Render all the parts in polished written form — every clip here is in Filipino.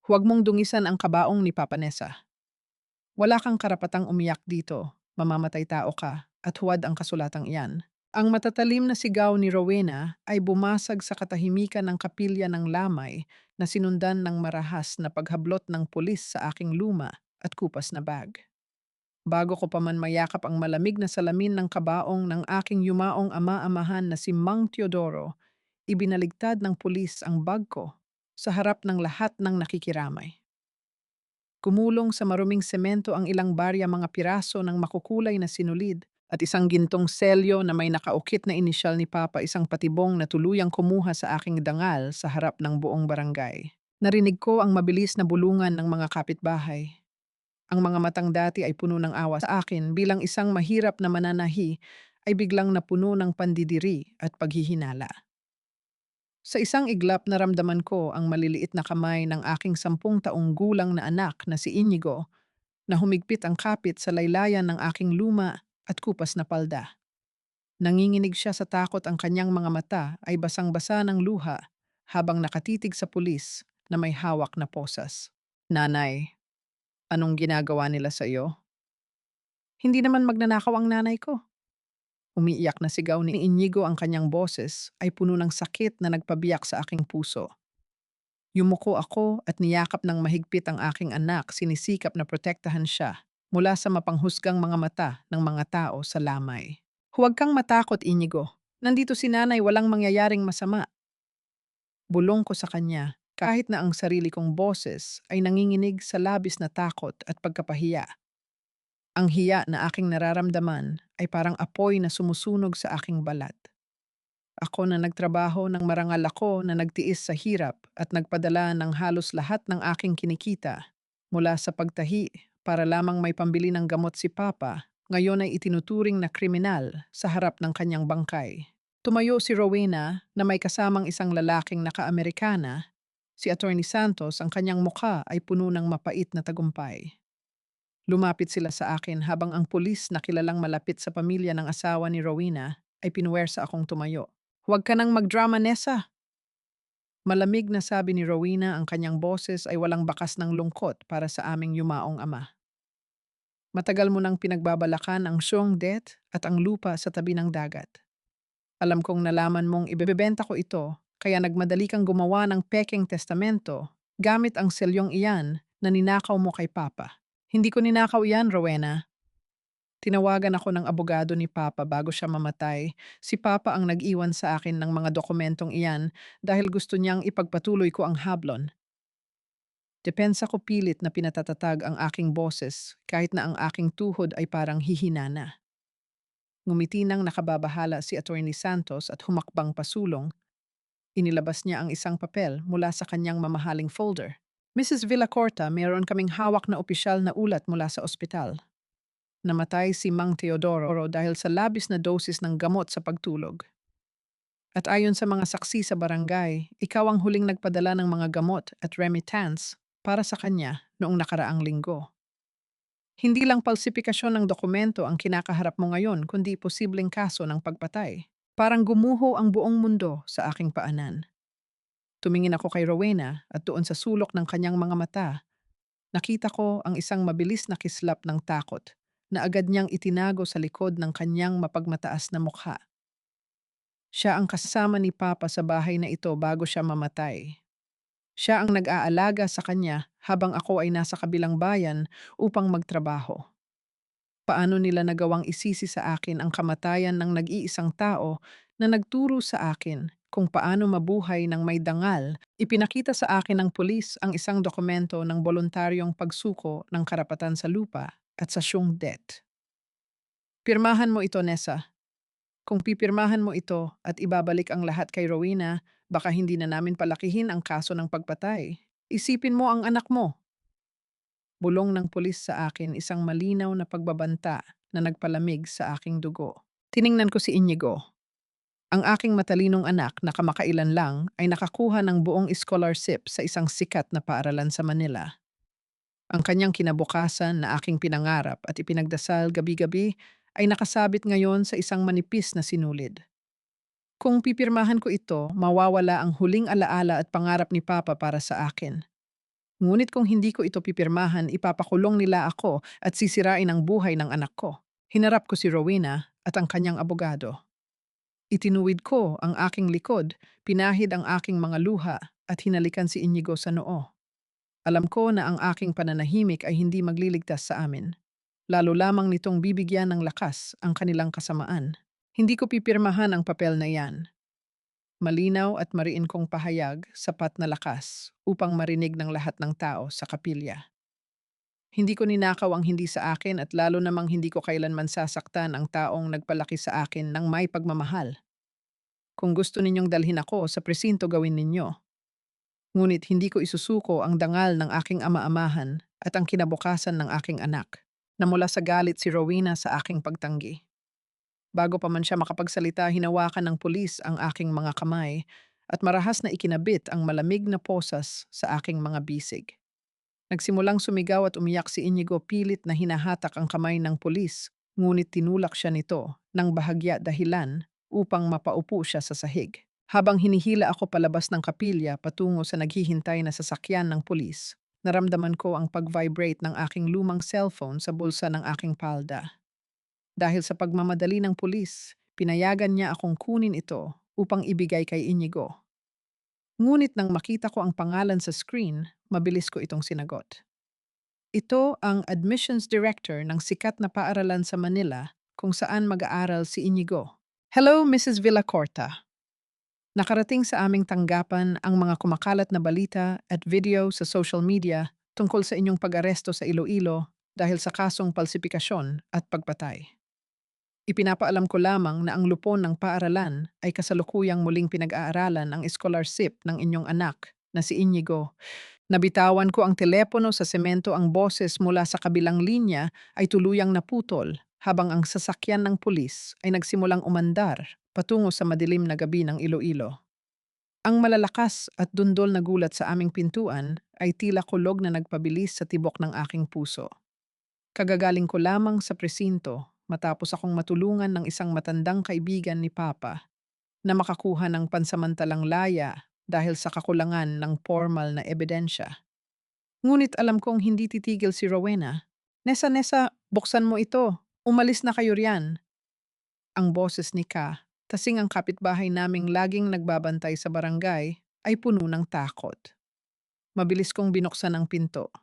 Huwag mong dungisan ang kabaong ni Papa Nessa. Wala kang karapatang umiyak dito. Mamamatay tao ka at huwad ang kasulatang iyan. Ang matatalim na sigaw ni Rowena ay bumasag sa katahimikan ng kapilya ng lamay na sinundan ng marahas na paghablot ng pulis sa aking luma at kupas na bag. Bago ko pa man mayakap ang malamig na salamin ng kabaong ng aking yumaong ama-amahan na si Mang Teodoro, ibinaligtad ng pulis ang bag ko sa harap ng lahat ng nakikiramay. Gumulong sa maruming semento ang ilang barya mga piraso ng makukulay na sinulid at isang gintong selyo na may nakaukit na inisyal ni Papa, isang patibong na tuluyang kumuha sa aking dangal sa harap ng buong barangay. Narinig ko ang mabilis na bulungan ng mga kapitbahay. Ang mga matang dati ay puno ng awa sa akin bilang isang mahirap na mananahi ay biglang napuno ng pandidiri at paghihinala. Sa isang iglap naramdaman ko ang maliliit na kamay ng aking 10 taong gulang na anak na si Inigo na humigpit ang kapit sa laylayan ng aking luma at kupas na palda. Nanginginig siya sa takot, ang kanyang mga mata ay basang-basa ng luha habang nakatitig sa pulis na may hawak na posas. Nanay, anong ginagawa nila sa iyo? Hindi naman magnanakaw ang nanay ko. Umiiyak na sigaw ni Inigo, ang kanyang boses ay puno ng sakit na nagpabiyak sa aking puso. Yumuko ako at niyakap ng mahigpit ang aking anak, sinisikap na protektahan siya mula sa mapanghusgang mga mata ng mga tao sa lamay. Huwag kang matakot, Inigo. Nandito si nanay, walang mangyayaring masama. Bulong ko sa kanya kahit na ang sarili kong boses ay nanginginig sa labis na takot at pagkapahiya. Ang hiya na aking nararamdaman ay parang apoy na sumusunog sa aking balat. Ako na nagtrabaho ng marangal, ako na nagtiis sa hirap at nagpadala ng halos lahat ng aking kinikita mula sa pagtahi para lamang may pambili ng gamot si Papa, ngayon ay itinuturing na kriminal sa harap ng kanyang bangkay. Tumayo si Rowena na may kasamang isang lalaking naka-Amerikana, si Attorney Santos, ang kanyang mukha ay puno ng mapait na tagumpay. Lumapit sila sa akin habang ang pulis na kilalang malapit sa pamilya ng asawa ni Rowena ay pinuwersa akong tumayo. Huwag ka nang magdrama, Nessa. Malamig na sabi ni Rowena, ang kanyang boses ay walang bakas ng lungkot para sa aming yumaong ama. Matagal mo nang pinagbabalakan ang siyong debt at ang lupa sa tabi ng dagat. Alam kong nalaman mong ibebenta ko ito, kaya nagmadali kang gumawa ng pekeng testamento gamit ang selyong iyan na ninakaw mo kay Papa. Hindi ko ninakaw iyan, Rowena. Tinawagan ako ng abogado ni Papa bago siya mamatay. Si Papa ang nag-iwan sa akin ng mga dokumentong iyan dahil gusto niyang ipagpatuloy ko ang hablon. Depensa ko, pilit na pinatatatag ang aking boses kahit na ang aking tuhod ay parang hihina na. Ngumiti nang nakababahala si Attorney Santos at humakbang pasulong. Inilabas niya ang isang papel mula sa kanyang mamahaling folder. Mrs. Villacorta, mayroon kaming hawak na opisyal na ulat mula sa ospital. Namatay si Mang Teodoro dahil sa labis na dosis ng gamot sa pagtulog. At ayon sa mga saksi sa barangay, ikaw ang huling nagpadala ng mga gamot at remittance para sa kanya noong nakaraang linggo. Hindi lang falsifikasyon ng dokumento ang kinakaharap mo ngayon, kundi posibleng kaso ng pagpatay. Parang gumuho ang buong mundo sa aking paanan. Tumingin ako kay Rowena at doon sa sulok ng kanyang mga mata, nakita ko ang isang mabilis na kislap ng takot na agad niyang itinago sa likod ng kanyang mapagmataas na mukha. Siya ang kasama ni Papa sa bahay na ito bago siya mamatay. Siya ang nag-aalaga sa kanya habang ako ay nasa kabilang bayan upang magtrabaho. Paano nila nagawang isisi sa akin ang kamatayan ng nag-iisang tao na nagturo sa akin kung paano mabuhay ng may dangal? Ipinakita sa akin ng pulis ang isang dokumento ng voluntaryong pagsuko ng karapatan sa lupa at sa siyong debt. Pirmahan mo ito, Nessa. Kung pipirmahan mo ito at ibabalik ang lahat kay Rowena, baka hindi na namin palakihin ang kaso ng pagpatay. Isipin mo ang anak mo. Bulong ng pulis sa akin, isang malinaw na pagbabanta na nagpalamig sa aking dugo. Tiningnan ko si Inigo. Ang aking matalinong anak na kamakailan lang ay nakakuha ng buong scholarship sa isang sikat na paaralan sa Manila. Ang kanyang kinabukasan na aking pinangarap at ipinagdasal gabi-gabi ay nakasabit ngayon sa isang manipis na sinulid. Kung pipirmahan ko ito, mawawala ang huling alaala at pangarap ni Papa para sa akin. Ngunit kung hindi ko ito pipirmahan, ipapakulong nila ako at sisirain ang buhay ng anak ko. Hinarap ko si Rowena at ang kanyang abogado. Itinuwid ko ang aking likod, pinahid ang aking mga luha at hinalikan si Inigo sa noo. Alam ko na ang aking pananahimik ay hindi magliligtas sa amin. Lalo lamang nitong bibigyan ng lakas ang kanilang kasamaan. Hindi ko pipirmahan ang papel na iyan. Malinaw at mariin kong pahayag, sapat na lakas upang marinig ng lahat ng tao sa kapilya. Hindi ko ninakaw ang hindi sa akin at lalo namang hindi ko kailanman sasaktan ang taong nagpalaki sa akin ng may pagmamahal. Kung gusto ninyong dalhin ako sa presinto, gawin ninyo. Ngunit hindi ko isusuko ang dangal ng aking ama-amahan at ang kinabukasan ng aking anak, na mula sa galit si Rowena sa aking pagtanggi. Bago pa man siya makapagsalita, hinawakan ng pulis ang aking mga kamay at marahas na ikinabit ang malamig na posas sa aking mga bisig. Nagsimulang sumigaw at umiyak si Inigo, pilit na hinahatak ang kamay ng pulis, ngunit tinulak siya nito ng bahagya dahilan upang mapaupo siya sa sahig. Habang hinihila ako palabas ng kapilya patungo sa naghihintay na sasakyan ng pulis, naramdaman ko ang pag-vibrate ng aking lumang cellphone sa bulsa ng aking palda. Dahil sa pagmamadali ng pulis, pinayagan niya akong kunin ito upang ibigay kay Inigo. Ngunit nang makita ko ang pangalan sa screen, mabilis ko itong sinagot. Ito ang admissions director ng sikat na paaralan sa Manila kung saan mag-aaral si Inigo. Hello, Mrs. Villacorta. Nakarating sa aming tanggapan ang mga kumakalat na balita at video sa social media tungkol sa inyong pag-aresto sa Iloilo dahil sa kasong palsipikasyon at pagpatay. Ipinapaalam ko lamang na ang lupon ng paaralan ay kasalukuyang muling pinag-aaralan ang scholarship ng inyong anak na si Inigo. Nabitawan ko ang telepono sa semento, ang boses mula sa kabilang linya ay tuluyang naputol habang ang sasakyan ng pulis ay nagsimulang umandar patungo sa madilim na gabi ng Iloilo. Ang malalakas at dundol na gulat sa aming pintuan ay tila kulog na nagpabilis sa tibok ng aking puso. Kagagaling ko lamang sa presinto matapos akong matulungan ng isang matandang kaibigan ni Papa na makakuha ng pansamantalang laya dahil sa kakulangan ng formal na ebidensya. Ngunit alam kong hindi titigil si Rowena. Nessa, Nessa, buksan mo ito. Umalis na kayo riyan. Ang boses ni Ka, tasing ang kapitbahay naming laging nagbabantay sa barangay, ay puno ng takot. Mabilis kong binuksan ang pinto.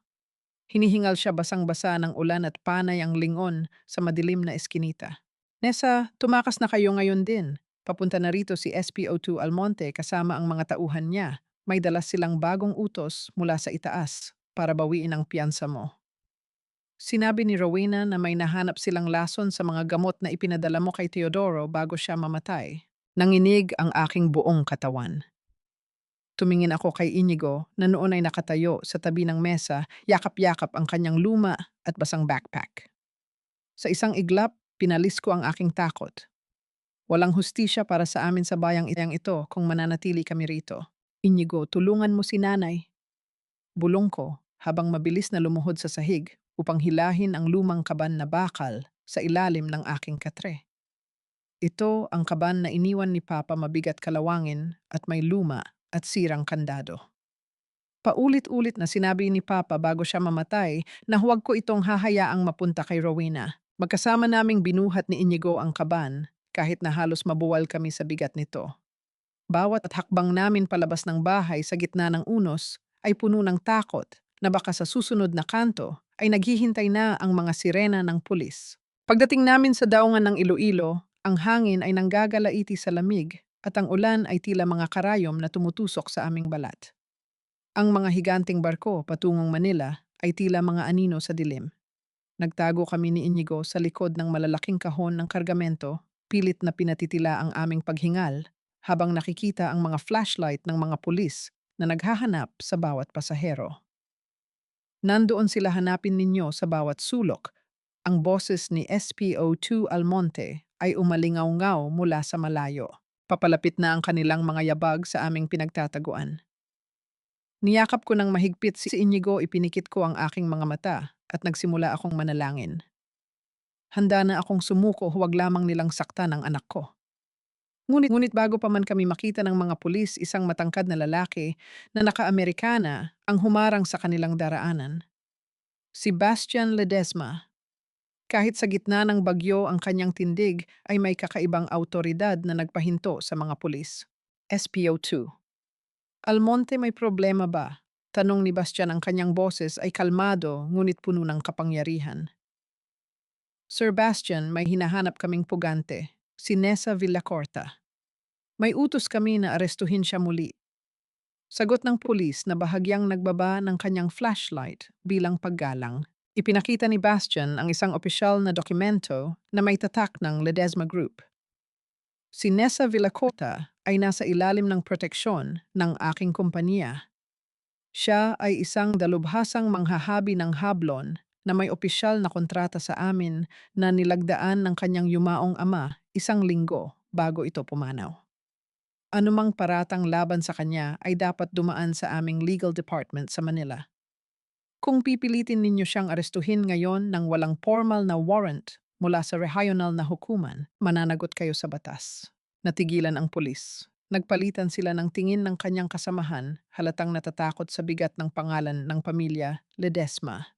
Hinihingal siya, basang-basa ng ulan at panay ang lingon sa madilim na eskinita. Nessa, tumakas na kayo ngayon din. Papunta na rito si SPO2 Almonte kasama ang mga tauhan niya. May dala silang bagong utos mula sa itaas para bawiin ang piyansa mo. Sinabi ni Rowena na may nahanap silang lason sa mga gamot na ipinadala mo kay Teodoro bago siya mamatay. Nanginig ang aking buong katawan. Tumingin ako kay Inigo na noon ay nakatayo sa tabi ng mesa, yakap-yakap ang kanyang luma at basang backpack. Sa isang iglap, pinalis ko ang aking takot. Walang hustisya para sa amin sa bayang iyang ito kung mananatili kami rito. Inigo, tulungan mo si nanay. Bulong ko habang mabilis na lumuhod sa sahig upang hilahin ang lumang kaban na bakal sa ilalim ng aking katre. Ito ang kaban na iniwan ni Papa, mabigat kalawangin at may luma at sirang kandado. Paulit-ulit na sinabi ni Papa bago siya mamatay na huwag ko itong hahayaang mapunta kay Rowena. Magkasama naming binuhat ni Inigo ang kaban kahit na halos mabuwal kami sa bigat nito. Bawat hakbang namin palabas ng bahay sa gitna ng unos ay puno ng takot na baka sa susunod na kanto ay naghihintay na ang mga sirena ng pulis. Pagdating namin sa daungan ng Iloilo, ang hangin ay nanggagalaiti sa lamig at ang ulan ay tila mga karayom na tumutusok sa aming balat. Ang mga higanting barko patungong Manila ay tila mga anino sa dilim. Nagtago kami ni Inigo sa likod ng malalaking kahon ng kargamento, pilit na pinatitila ang aming paghingal habang nakikita ang mga flashlight ng mga pulis na naghahanap sa bawat pasahero. Nandoon sila, hanapin ninyo sa bawat sulok. Ang boses ni SPO2 Almonte ay umalingaw-ngaw mula sa malayo. Papalapit na ang kanilang mga yabag sa aming pinagtataguan. Niyakap ko ng mahigpit si Inigo, ipinikit ko ang aking mga mata at nagsimula akong manalangin. Handa na akong sumuko, huwag lamang nilang saktan ang anak ko. Ngunit bago pa man kami makita ng mga pulis, isang matangkad na lalaki na naka-Amerikana ang humarang sa kanilang daraanan. Si Bastian Ledesma. Kahit sa gitna ng bagyo ang kanyang tindig ay may kakaibang autoridad na nagpahinto sa mga pulis. SPO2. Almonte, may problema ba? Tanong ni Bastian, ang kanyang boses ay kalmado ngunit puno ng kapangyarihan. Sir Bastian, may hinahanap kaming pugante, si Nessa Villacorta. May utos kami na arestuhin siya muli. Sagot ng pulis na bahagyang nagbaba ng kanyang flashlight bilang paggalang. Ipinakita ni Bastian ang isang opisyal na dokumento na may tatak ng Ledesma Group. Si Nessa Villacorta ay nasa ilalim ng proteksyon ng aking kumpanya. Siya ay isang dalubhasang manghahabi ng hablon na may opisyal na kontrata sa amin na nilagdaan ng kanyang yumaong ama 1 linggo bago ito pumanaw. Anumang paratang laban sa kanya ay dapat dumaan sa aming legal department sa Manila. Kung pipilitin ninyo siyang arestuhin ngayon ng walang formal na warrant mula sa regional na hukuman, mananagot kayo sa batas. Natigilan ang pulis. Nagpalitan sila ng tingin ng kanyang kasamahan, halatang natatakot sa bigat ng pangalan ng pamilya Ledesma.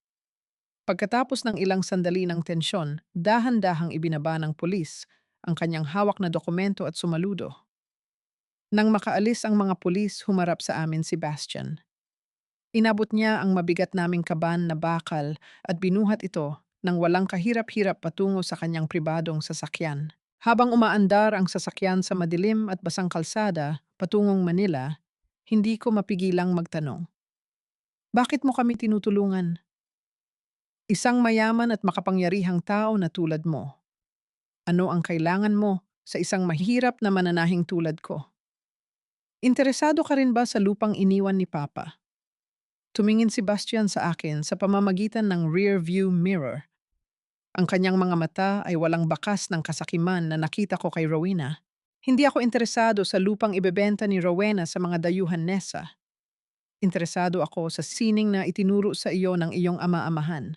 Pagkatapos ng ilang sandali ng tensyon, dahan-dahang ibinaba ng pulis ang kanyang hawak na dokumento at sumaludo. Nang makaalis ang mga pulis, humarap sa amin si Bastian. Inabot niya ang mabigat naming kaban na bakal at binuhat ito nang walang kahirap-hirap patungo sa kanyang pribadong sasakyan. Habang umaandar ang sasakyan sa madilim at basang kalsada patungong Manila, hindi ko mapigilang magtanong. Bakit mo kami tinutulungan? Isang mayaman at makapangyarihang tao na tulad mo. Ano ang kailangan mo sa isang mahirap na mananahing tulad ko? Interesado ka rin ba sa lupang iniwan ni Papa? Tumingin si Bastian sa akin sa pamamagitan ng rear view mirror. Ang kanyang mga mata ay walang bakas ng kasakiman na nakita ko kay Rowena. Hindi ako interesado sa lupang ibebenta ni Rowena sa mga dayuhan Nessa. Interesado ako sa sining na itinuro sa iyo ng iyong ama-amahan.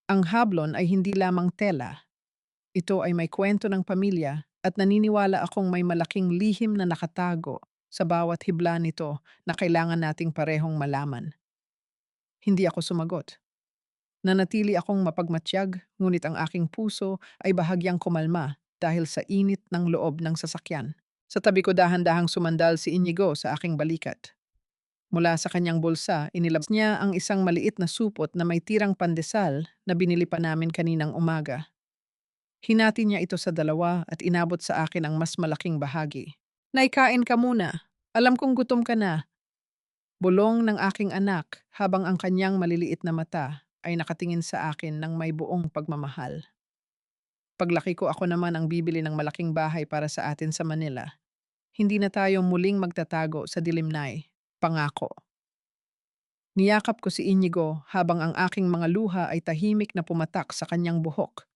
Ang hablon ay hindi lamang tela. Ito ay may kwento ng pamilya at naniniwala akong may malaking lihim na nakatago sa bawat hibla nito na kailangan nating parehong malaman. Hindi ako sumagot. Nanatili akong mapagmatsyag, ngunit ang aking puso ay bahagyang kumalma dahil sa init ng loob ng sasakyan. Sa tabi ko dahan-dahang sumandal si Inigo sa aking balikat. Mula sa kanyang bulsa, inilabas niya ang isang maliit na supot na may tirang pandesal na binili pa namin kaninang umaga. Hinati niya ito sa dalawa at inabot sa akin ang mas malaking bahagi. Naikain ka muna. Alam kong gutom ka na. Bulong ng aking anak habang ang kanyang maliliit na mata ay nakatingin sa akin ng may buong pagmamahal. Paglaki ko, ako naman ang bibili ng malaking bahay para sa atin sa Manila. Hindi na tayo muling magtatago sa dilimnay. Pangako. Niyakap ko si Inigo habang ang aking mga luha ay tahimik na pumatak sa kanyang buhok.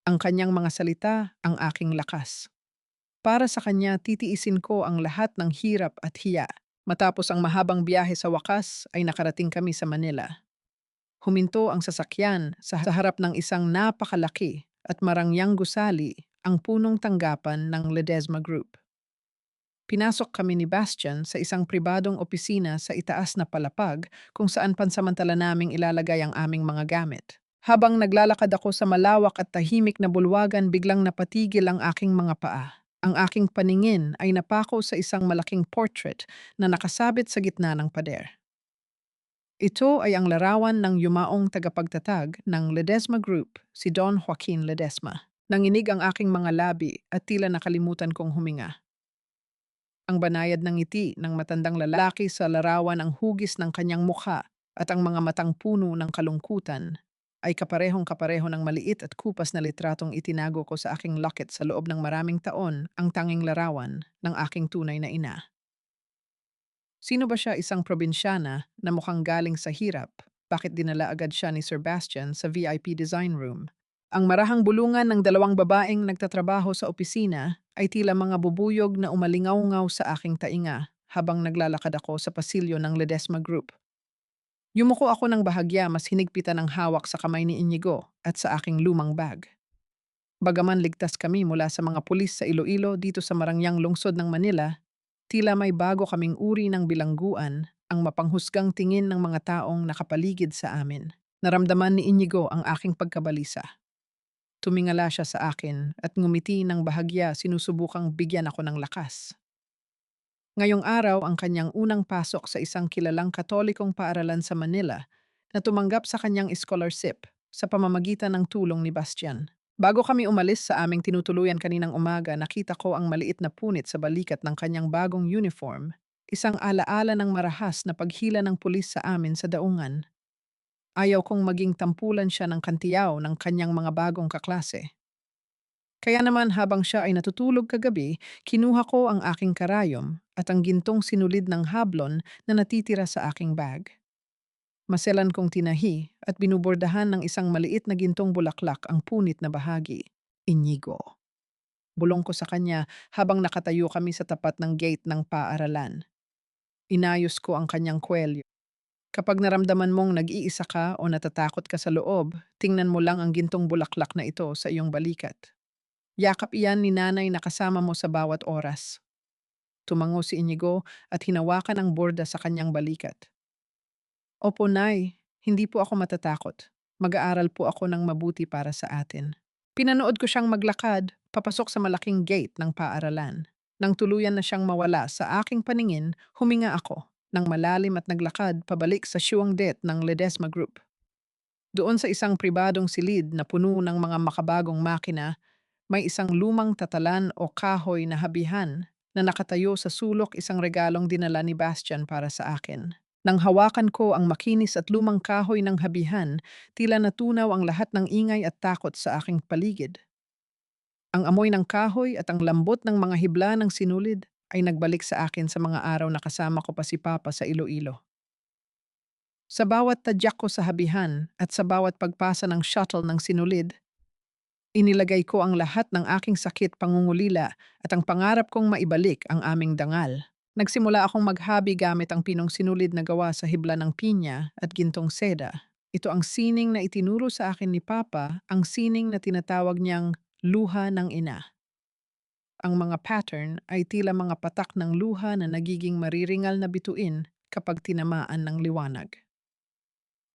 Ang kanyang mga salita, ang aking lakas. Para sa kanya, titiisin ko ang lahat ng hirap at hiya. Matapos ang mahabang biyahe, sa wakas ay nakarating kami sa Manila. Huminto ang sasakyan sa harap ng isang napakalaki at marangyang gusali, ang punong tanggapan ng Ledesma Group. Pinasok kami ni Bastian sa isang pribadong opisina sa itaas na palapag kung saan pansamantala naming ilalagay ang aming mga gamit. Habang naglalakad ako sa malawak at tahimik na bulwagan, biglang napatigil ang aking mga paa. Ang aking paningin ay napako sa isang malaking portrait na nakasabit sa gitna ng pader. Ito ay ang larawan ng yumaong tagapagtatag ng Ledesma Group, si Don Joaquin Ledesma. Nanginig ang aking mga labi at tila nakalimutan kong huminga. Ang banayad ng ngiti ng matandang lalaki sa larawan, ang hugis ng kanyang mukha at ang mga matang puno ng kalungkutan ay kaparehong-kapareho ng maliit at kupas na litratong itinago ko sa aking locket sa loob ng maraming taon, ang tanging larawan ng aking tunay na ina. Sino ba siya? Isang probinsyana na mukhang galing sa hirap. Bakit dinala agad siya ni Sir Bastian sa VIP design room? Ang marahang bulungan ng dalawang babaeng nagtatrabaho sa opisina ay tila mga bubuyog na umalingaw-ngaw sa aking tainga habang naglalakad ako sa pasilyo ng Ledesma Group. Yumuko ako ng bahagya, mas hinigpitan ang hawak sa kamay ni Inigo at sa aking lumang bag. Bagaman ligtas kami mula sa mga pulis sa Iloilo dito sa Marangyang lungsod ng Manila, tila may bago kaming uri ng bilangguan ang mapanghusgang tingin ng mga taong nakapaligid sa amin. Naramdaman ni Inigo ang aking pagkabalisa. Tumingala siya sa akin at ngumiti ng bahagya sinusubukang bigyan ako ng lakas. Ngayong araw ang kanyang unang pasok sa isang kilalang katolikong paaralan sa Manila na tumanggap sa kanyang scholarship sa pamamagitan ng tulong ni Bastian. Bago kami umalis sa aming tinutuluyan kaninang umaga, nakita ko ang maliit na punit sa balikat ng kanyang bagong uniform, isang alaala ng marahas na paghila ng pulis sa amin sa daungan. Ayaw kong maging tampulan siya ng kantiyaw ng kanyang mga bagong kaklase. Kaya naman habang siya ay natutulog kagabi, kinuha ko ang aking karayom at ang gintong sinulid ng hablon na natitira sa aking bag. Maselan kong tinahi at binubordahan ng isang maliit na gintong bulaklak ang punit na bahagi. Inigo. Bulong ko sa kanya habang nakatayo kami sa tapat ng gate ng paaralan. Inayos ko ang kanyang kwelyo. Kapag naramdaman mong nag-iisa ka o natatakot ka sa loob, tingnan mo lang ang gintong bulaklak na ito sa iyong balikat. Yakap iyan ni nanay na kasama mo sa bawat oras. Tumango si Inigo at hinawakan ang borda sa kanyang balikat. Opo, Nay. Hindi po ako matatakot. Mag-aaral po ako ng mabuti para sa atin. Pinanood ko siyang maglakad, papasok sa malaking gate ng paaralan. Nang tuluyan na siyang mawala sa aking paningin, huminga ako ng malalim at naglakad pabalik sa Shuangdet ng Ledesma Group. Doon sa isang pribadong silid na puno ng mga makabagong makina, may isang lumang tatalan o kahoy na habihan na nakatayo sa sulok, isang regalong dinala ni Bastian para sa akin. Nang hawakan ko ang makinis at lumang kahoy ng habihan, tila natunaw ang lahat ng ingay at takot sa aking paligid. Ang amoy ng kahoy at ang lambot ng mga hibla ng sinulid ay nagbalik sa akin sa mga araw na kasama ko pa si Papa sa Iloilo. Sa bawat tadyak ko sa habihan at sa bawat pagpasa ng shuttle ng sinulid, inilagay ko ang lahat ng aking sakit, pangungulila at ang pangarap kong maibalik ang aming dangal. Nagsimula akong maghabi gamit ang pinong sinulid na gawa sa hibla ng pinya at gintong seda. Ito ang sining na itinuro sa akin ni Papa, ang sining na tinatawag niyang luha ng ina. Ang mga pattern ay tila mga patak ng luha na nagiging mariringal na bituin kapag tinamaan ng liwanag.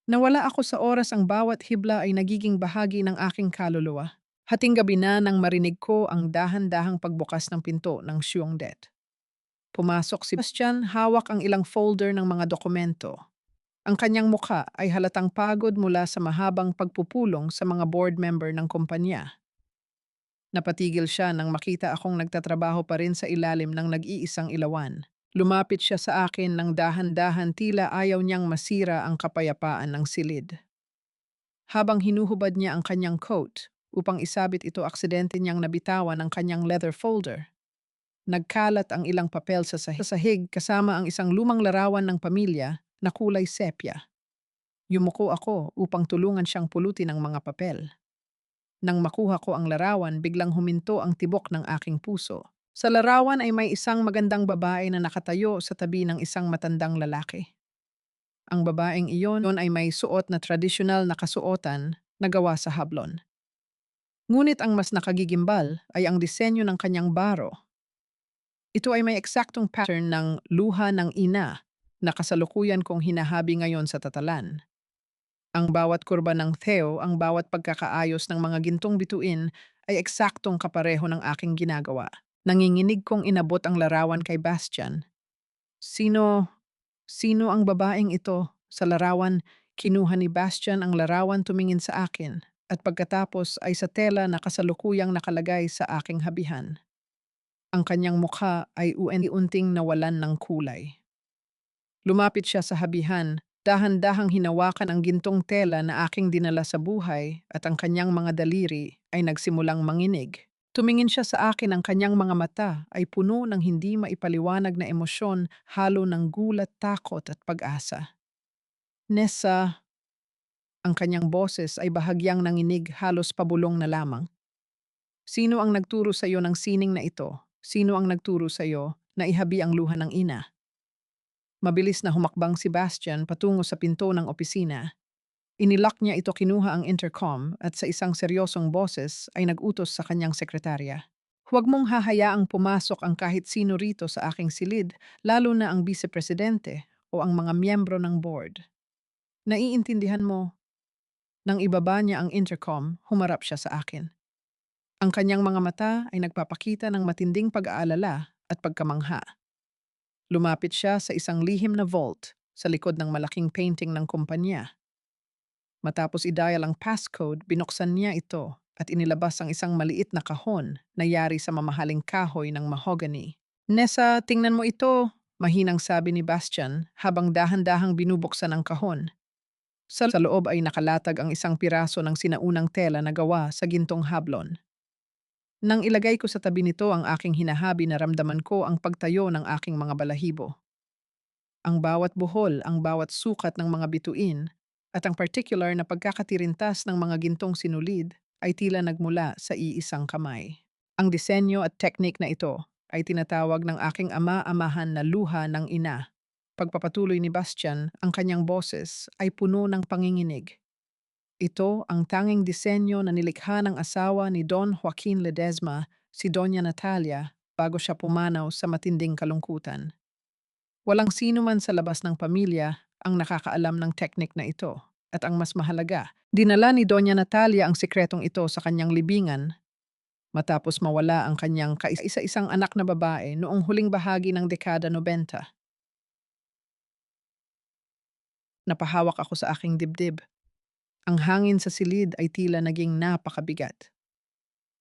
Nawala ako sa oras, ang bawat hibla ay nagiging bahagi ng aking kaluluwa. Hating gabi na nang marinig ko ang dahan-dahang pagbukas ng pinto ng Shuangdet. Pumasok si Bastian, hawak ang ilang folder ng mga dokumento. Ang kanyang mukha ay halatang pagod mula sa mahabang pagpupulong sa mga board member ng kumpanya. Napatigil siya nang makita akong nagtatrabaho pa rin sa ilalim ng nag-iisang ilawan. Lumapit siya sa akin ng dahan-dahan, tila ayaw niyang masira ang kapayapaan ng silid. Habang hinuhubad niya ang kanyang coat upang isabit ito, aksidente niyang nabitawan ang kanyang leather folder. Nagkalat ang ilang papel sa sahig kasama ang isang lumang larawan ng pamilya na kulay sepia. Yumuko ako upang tulungan siyang pulutin ang mga papel. Nang makuha ko ang larawan, biglang huminto ang tibok ng aking puso. Sa larawan ay may isang magandang babae na nakatayo sa tabi ng isang matandang lalaki. Ang babaeng iyon ay may suot na tradisyonal na kasuotan na gawa sa hablon. Ngunit ang mas nakagigimbal ay ang disenyo ng kanyang baro. Ito ay may eksaktong pattern ng luha ng ina na kasalukuyan kong hinahabi ngayon sa tatalan. Ang bawat kurba ng Theo, ang bawat pagkakaayos ng mga gintong bituin ay eksaktong kapareho ng aking ginagawa. Nanginginig kong inabot ang larawan kay Bastian. Sino, sino ang babaeng ito? Sa larawan, kinuha ni Bastian ang larawan, tumingin sa akin, at pagkatapos ay sa tela na kasalukuyang nakalagay sa aking habihan. Ang kanyang mukha ay unti-unting nawalan ng kulay. Lumapit siya sa habihan, dahan-dahang hinawakan ang gintong tela na aking dinala sa buhay, at ang kanyang mga daliri ay nagsimulang manginig. Tumingin siya sa akin, ang kanyang mga mata ay puno ng hindi maipaliwanag na emosyon, halo ng gulat, takot at pag-asa. Nessa, ang kanyang boses ay bahagyang nanginig, halos pabulong na lamang. Sino ang nagturo sa iyo ng sining na ito? Sino ang nagturo sa iyo na ihabi ang luha ng ina? Mabilis na humakbang si Bastian patungo sa pinto ng opisina. Inilak niya ito, kinuha ang intercom at sa isang seryosong boses ay nag-utos sa kanyang sekretarya. Huwag mong hahayaang pumasok ang kahit sino rito sa aking silid, lalo na ang vice-presidente o ang mga miyembro ng board. Naiintindihan mo? Nang ibaba niya ang intercom, humarap siya sa akin. Ang kanyang mga mata ay nagpapakita ng matinding pag-aalala at pagkamangha. Lumapit siya sa isang lihim na vault sa likod ng malaking painting ng kumpanya. Matapos i-dial ang passcode, binuksan niya ito at inilabas ang isang maliit na kahon na yari sa mamahaling kahoy ng mahogany. Nessa, tingnan mo ito, mahinang sabi ni Bastian habang dahan-dahang binubuksan ang kahon. Sa loob ay nakalatag ang isang piraso ng sinaunang tela na gawa sa gintong hablon. Nang ilagay ko sa tabi nito ang aking hinahabi, naramdaman ko ang pagtayo ng aking mga balahibo. Ang bawat buhol, ang bawat sukat ng mga bituin, at ang particular na pagkakatirintas ng mga gintong sinulid ay tila nagmula sa iisang kamay. Ang disenyo at teknik na ito ay tinatawag ng aking ama-amahan na luha ng ina. Pagpapatuloy ni Bastian, ang kanyang boses ay puno ng panginginig. Ito ang tanging disenyo na nilikha ng asawa ni Don Joaquin Ledesma, si Doña Natalia, bago siya pumanaw sa matinding kalungkutan. Walang sino man sa labas ng pamilya ang nakakaalam ng teknik na ito. At ang mas mahalaga, dinala ni Doña Natalia ang sikretong ito sa kanyang libingan matapos mawala ang kanyang kaisa-isang anak na babae noong huling bahagi ng dekada 90. Napahawak ako sa aking dibdib. Ang hangin sa silid ay tila naging napakabigat.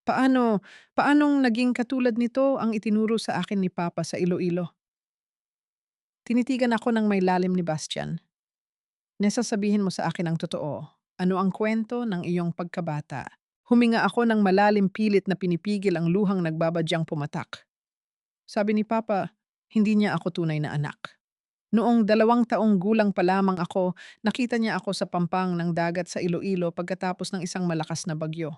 Paanong naging katulad nito ang itinuro sa akin ni Papa sa Iloilo? Tinitigan ako ng may lalim ni Bastian. Nasasabihin mo sa akin ang totoo. Ano ang kwento ng iyong pagkabata? Huminga ako ng malalim, pilit na pinipigil ang luhang nagbabadyang pumatak. Sabi ni Papa, hindi niya ako tunay na anak. Noong 2 taong gulang pa lamang ako, nakita niya ako sa pampang ng dagat sa Iloilo pagkatapos ng isang malakas na bagyo.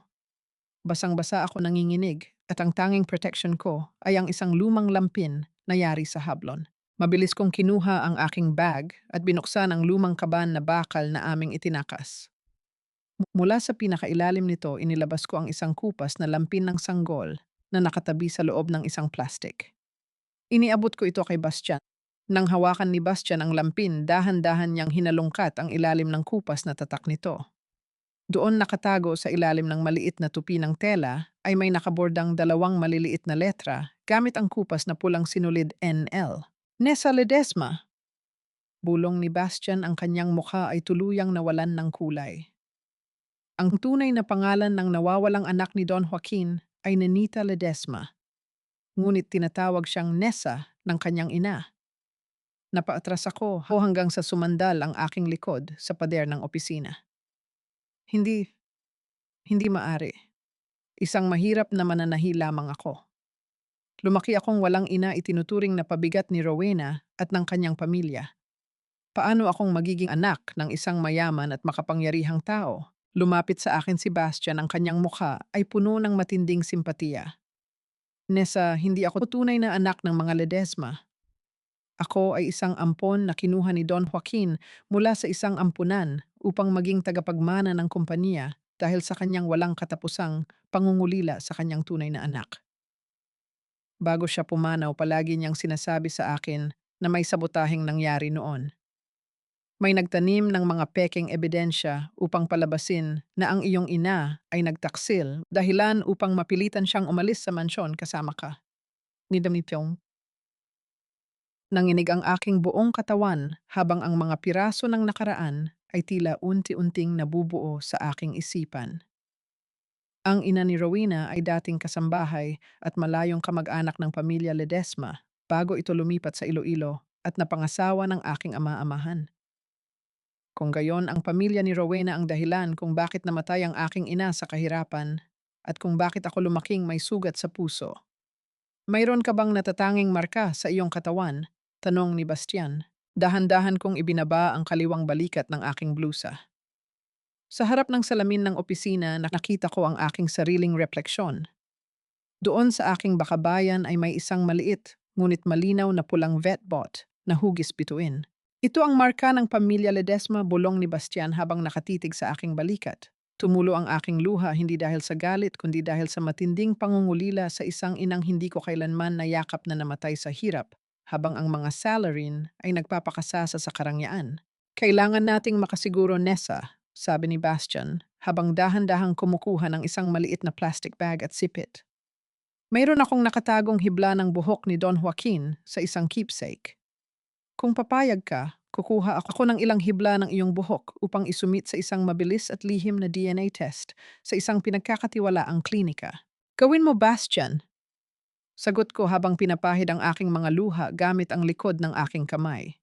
Basang-basa ako, nanginginig, at ang tanging protection ko ay ang isang lumang lampin na yari sa hablon. Mabilis kong kinuha ang aking bag at binuksan ang lumang kaban na bakal na aming itinakas. Mula sa pinakailalim nito, inilabas ko ang isang kupas na lampin ng sanggol na nakatabi sa loob ng isang plastic. Iniabot ko ito kay Bastian. Nang hawakan ni Bastian ang lampin, dahan-dahan niyang hinalungkat ang ilalim ng kupas na tatak nito. Doon nakatago sa ilalim ng maliit na tupi ng tela ay may nakabordang 2 maliliit na letra gamit ang kupas na pulang sinulid NL. Nessa Ledesma. Bulong ni Bastian, ang kanyang mukha ay tuluyang nawalan ng kulay. Ang tunay na pangalan ng nawawalang anak ni Don Joaquin ay Nenita Ledesma. Ngunit tinatawag siyang Nessa ng kanyang ina. Napaatras ako hanggang sa sumandal ang aking likod sa pader ng opisina. Hindi, hindi maari. Isang mahirap na mananahi lamang ako. Lumaki akong walang ina, itinuturing na pabigat ni Rowena at ng kanyang pamilya. Paano akong magiging anak ng isang mayaman at makapangyarihang tao? Lumapit sa akin si Bastian, ang kanyang mukha ay puno ng matinding simpatiya. Nessa, hindi ako tunay na anak ng mga Ledesma. Ako ay isang ampon na kinuha ni Don Joaquin mula sa isang ampunan upang maging tagapagmana ng kumpanya dahil sa kanyang walang katapusang pangungulila sa kanyang tunay na anak. Bago siya pumanaw, palagi niyang sinasabi sa akin na may sabotaheng nangyari noon. May nagtanim ng mga pekeng ebidensya upang palabasin na ang iyong ina ay nagtaksil, dahilan upang mapilitan siyang umalis sa mansyon kasama ka. Nidamitong. Nanginig ang aking buong katawan habang ang mga piraso ng nakaraan ay tila unti-unting nabubuo sa aking isipan. Ang ina ni Rowena ay dating kasambahay at malayong kamag-anak ng pamilya Ledesma bago ito lumipat sa Iloilo at napangasawa ng aking ama-amahan. Kung gayon, ang pamilya ni Rowena ang dahilan kung bakit namatay ang aking ina sa kahirapan at kung bakit ako lumaking may sugat sa puso. Mayroon ka bang natatanging marka sa iyong katawan? Tanong ni Bastian. Dahan-dahan kong ibinaba ang kaliwang balikat ng aking blusa. Sa harap ng salamin ng opisina, nakita ko ang aking sariling refleksyon. Doon sa aking bakabayan ay may isang maliit, ngunit malinaw na pulang vetbot na hugis bituin. Ito ang marka ng pamilya Ledesma, bulong ni Bastian habang nakatitig sa aking balikat. Tumulo ang aking luha hindi dahil sa galit kundi dahil sa matinding pangungulila sa isang inang hindi ko kailanman nayakap na namatay sa hirap habang ang mga salarin ay nagpapakasasa sa karangyaan. Kailangan nating makasiguro, Nessa, sabi ni Bastian habang dahan-dahang kumukuha ng isang maliit na plastic bag at sipit. Mayroon akong nakatagong hibla ng buhok ni Don Joaquin sa isang keepsake. Kung papayag ka, kukuha ako ng ilang hibla ng iyong buhok upang isumit sa isang mabilis at lihim na DNA test sa isang pinagkakatiwalaang klinika. Gawin mo, Bastian. Sagot ko habang pinapahid ang aking mga luha gamit ang likod ng aking kamay.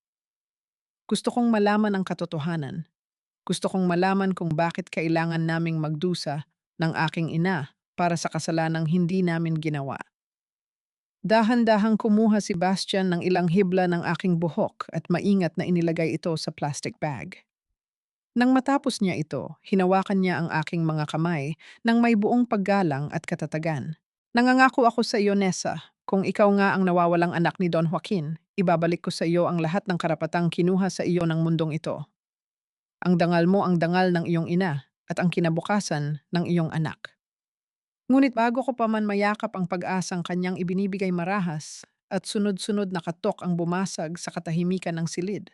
Gusto kong malaman ang katotohanan. Gusto kong malaman kung bakit kailangan naming magdusa ng aking ina para sa kasalanang hindi namin ginawa. Dahan-dahang kumuha si Bastian ng ilang hibla ng aking buhok at maingat na inilagay ito sa plastic bag. Nang matapos niya ito, hinawakan niya ang aking mga kamay nang may buong paggalang at katatagan. Nangangako ako sa iyo, Nessa, kung ikaw nga ang nawawalang anak ni Don Joaquin, ibabalik ko sa iyo ang lahat ng karapatang kinuha sa iyo ng mundong ito. Ang dangal mo ang dangal ng iyong ina at ang kinabukasan ng iyong anak. Ngunit bago ko pa man mayakap ang pag-asang kanyang ibinibigay marahas at sunod-sunod na katok ang bumasag sa katahimikan ng silid.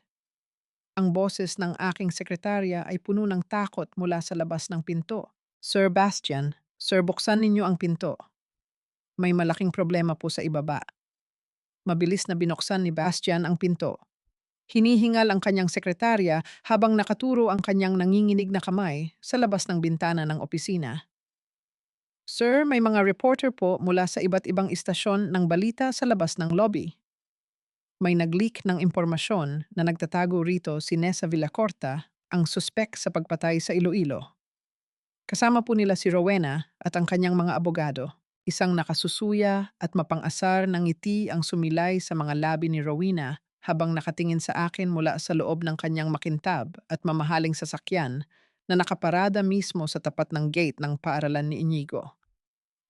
Ang boses ng aking sekretarya ay puno ng takot mula sa labas ng pinto. Sir Bastian, Sir, buksan ninyo ang pinto. May malaking problema po sa ibaba. Mabilis na binuksan ni Bastian ang pinto. Hinihingal ang kanyang sekretarya habang nakaturo ang kanyang nanginginig na kamay sa labas ng bintana ng opisina. Sir, may mga reporter po mula sa iba't ibang istasyon ng balita sa labas ng lobby. May nag-leak ng impormasyon na nagtatago rito si Nessa Villacorta, ang suspek sa pagpatay sa Iloilo. Kasama po nila si Rowena at ang kanyang mga abogado. Isang nakasusuya at mapang-asar ng ngiti ang sumilay sa mga labi ni Rowena habang nakatingin sa akin mula sa loob ng kanyang makintab at mamahaling sasakyan na nakaparada mismo sa tapat ng gate ng paaralan ni Inigo.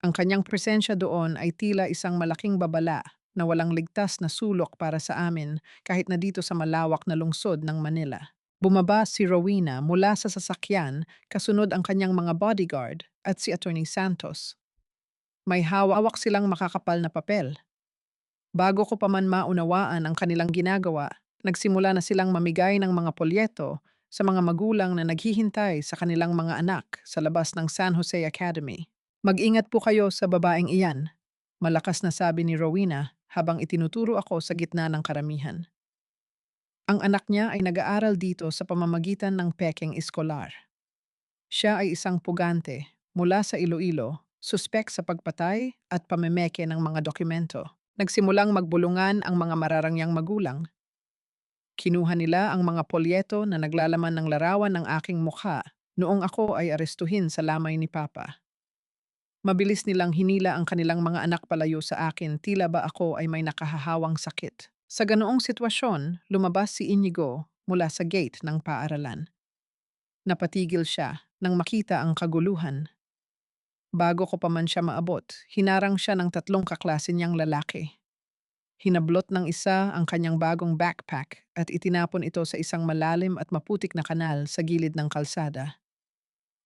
Ang kanyang presensya doon ay tila isang malaking babala na walang ligtas na sulok para sa amin kahit na dito sa malawak na lungsod ng Manila. Bumaba si Rowena mula sa sasakyan kasunod ang kanyang mga bodyguard at si Attorney Santos. May hawak silang makakapal na papel. Bago ko pa man maunawaan ang kanilang ginagawa, nagsimula na silang mamigay ng mga polyeto sa mga magulang na naghihintay sa kanilang mga anak sa labas ng San Jose Academy. Mag-ingat po kayo sa babaeng iyan, malakas na sabi ni Rowena habang itinuturo ako sa gitna ng karamihan. Ang anak niya ay nag-aaral dito sa pamamagitan ng pekeng eskolar. Siya ay isang pugante mula sa Iloilo, suspek sa pagpatay at pamemeke ng mga dokumento. Nagsimulang magbulungan ang mga mararangyang magulang. Kinuha nila ang mga polyeto na naglalaman ng larawan ng aking mukha noong ako ay arestuhin sa lamay ni Papa. Mabilis nilang hinila ang kanilang mga anak palayo sa akin, tila ba ako ay may nakahahawang sakit. Sa ganoong sitwasyon, lumabas si Inigo mula sa gate ng paaralan. Napatigil siya nang makita ang kaguluhan. Bago ko pa man siya maabot, hinarang siya ng tatlong kaklase niyang lalaki. Hinablot ng isa ang kanyang bagong backpack at itinapon ito sa isang malalim at maputik na kanal sa gilid ng kalsada.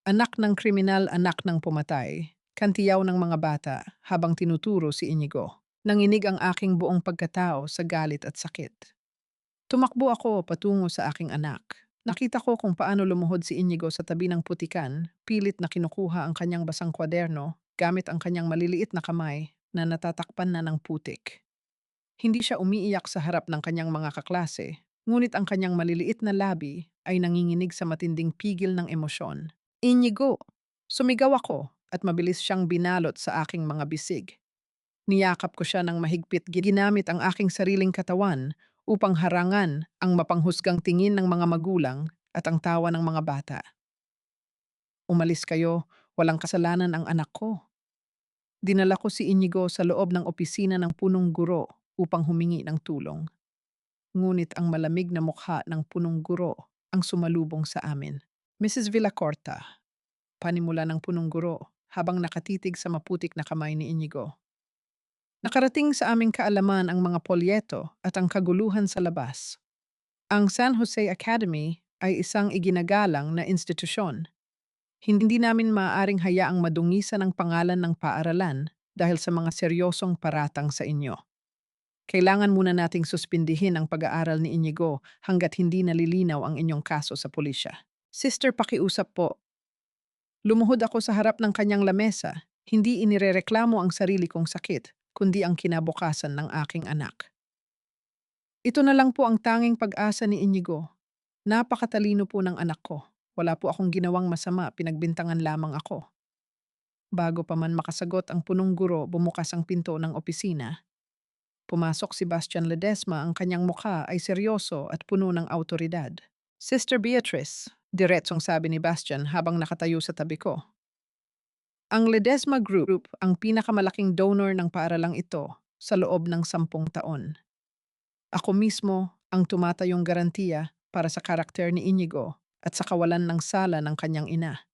Anak ng kriminal, anak ng pumatay, kantiyaw ng mga bata habang tinuturo si Inigo. Nanginig ang aking buong pagkatao sa galit at sakit. Tumakbo ako patungo sa aking anak. Nakita ko kung paano lumuhod si Inigo sa tabi ng putikan, pilit na kinukuha ang kanyang basang kwaderno gamit ang kanyang maliliit na kamay na natatakpan na ng putik. Hindi siya umiiyak sa harap ng kanyang mga kaklase, ngunit ang kanyang maliliit na labi ay nanginginig sa matinding pigil ng emosyon. Inigo! Sumigaw ako at mabilis siyang binalot sa aking mga bisig. Niyakap ko siya ng mahigpit, ginamit ang aking sariling katawan upang harangan ang mapanghusgang tingin ng mga magulang at ang tawa ng mga bata. Umalis kayo, walang kasalanan ang anak ko. Dinala ko si Inigo sa loob ng opisina ng punong guro upang humingi ng tulong. Ngunit ang malamig na mukha ng punong guro ang sumalubong sa amin. Mrs. Villacorta, panimula ng punong guro habang nakatitig sa maputik na kamay ni Inigo. Nakarating sa aming kaalaman ang mga polyeto at ang kaguluhan sa labas. Ang San Jose Academy ay isang iginagalang na institusyon. Hindi namin maaaring hayaang madungisan ang pangalan ng paaralan dahil sa mga seryosong paratang sa inyo. Kailangan muna nating suspindihin ang pag-aaral ni Inigo hanggat hindi nalilinaw ang inyong kaso sa pulisya. Sister, pakiusap po. Lumuhod ako sa harap ng kanyang lamesa. Hindi inirereklamo ang sarili kong sakit, kundi ang kinabukasan ng aking anak. Ito na lang po ang tanging pag-asa ni Inigo. Napakatalino po ng anak ko. Wala po akong ginawang masama, pinagbintangan lamang ako. Bago pa man makasagot ang punong guro, bumukas ang pinto ng opisina. Pumasok si Bastian Ledesma, ang kanyang mukha ay seryoso at puno ng autoridad. Sister Beatrice, diretsong sabi ni Bastian habang nakatayo sa tabi ko. Ang Ledesma Group ang pinakamalaking donor ng paaralang ito sa loob ng 10 taon. Ako mismo ang tumatayong garantiya para sa karakter ni Inigo at sa kawalan ng sala ng kanyang ina.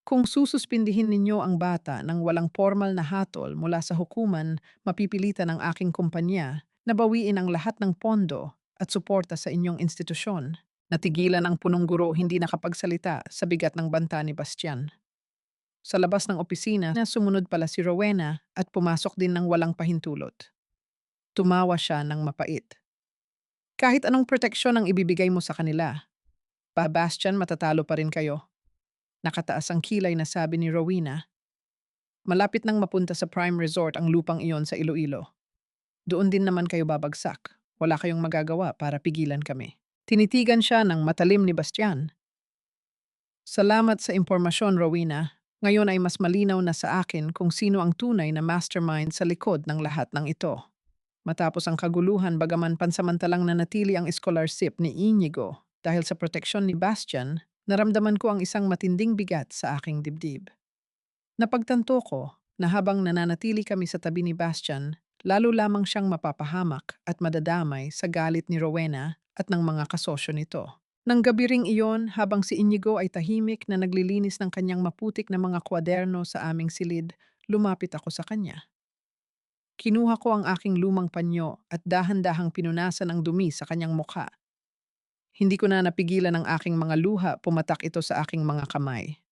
Kung sususpindihin ninyo ang bata ng walang formal na hatol mula sa hukuman, mapipilitan ang aking kumpanya na bawiin ang lahat ng pondo at suporta sa inyong institusyon. Natigilan ang punong guro, hindi nakapagsalita sa bigat ng banta ni Bastian. Sa labas ng opisina, sumunod pala si Rowena at pumasok din ng walang pahintulot. Tumawa siya ng mapait. Kahit anong proteksyon ang ibibigay mo sa kanila, Bastian, matatalo pa rin kayo. Nakataas ang kilay na sabi ni Rowena. Malapit nang mapunta sa Prime Resort ang lupang iyon sa Iloilo. Doon din naman kayo babagsak. Wala kayong magagawa para pigilan kami. Tinitigan siya ng matalim ni Bastian. Salamat sa impormasyon, Rowena. Ngayon ay mas malinaw na sa akin kung sino ang tunay na mastermind sa likod ng lahat ng ito. Matapos ang kaguluhan, bagaman pansamantalang nanatili ang scholarship ni Inigo dahil sa proteksyon ni Bastian, naramdaman ko ang isang matinding bigat sa aking dibdib. Napagtanto ko na habang nananatili kami sa tabi ni Bastian, lalo lamang siyang mapapahamak at madadamay sa galit ni Rowena at ng mga kasosyo nito. Nang gabi ring iyon, habang si Inigo ay tahimik na naglilinis ng kanyang maputik na mga kwaderno sa aming silid, lumapit ako sa kanya. Kinuha ko ang aking lumang panyo at dahan-dahang pinunasan ang dumi sa kanyang mukha. Hindi ko na napigilan ang aking mga luha, pumatak ito sa aking mga kamay.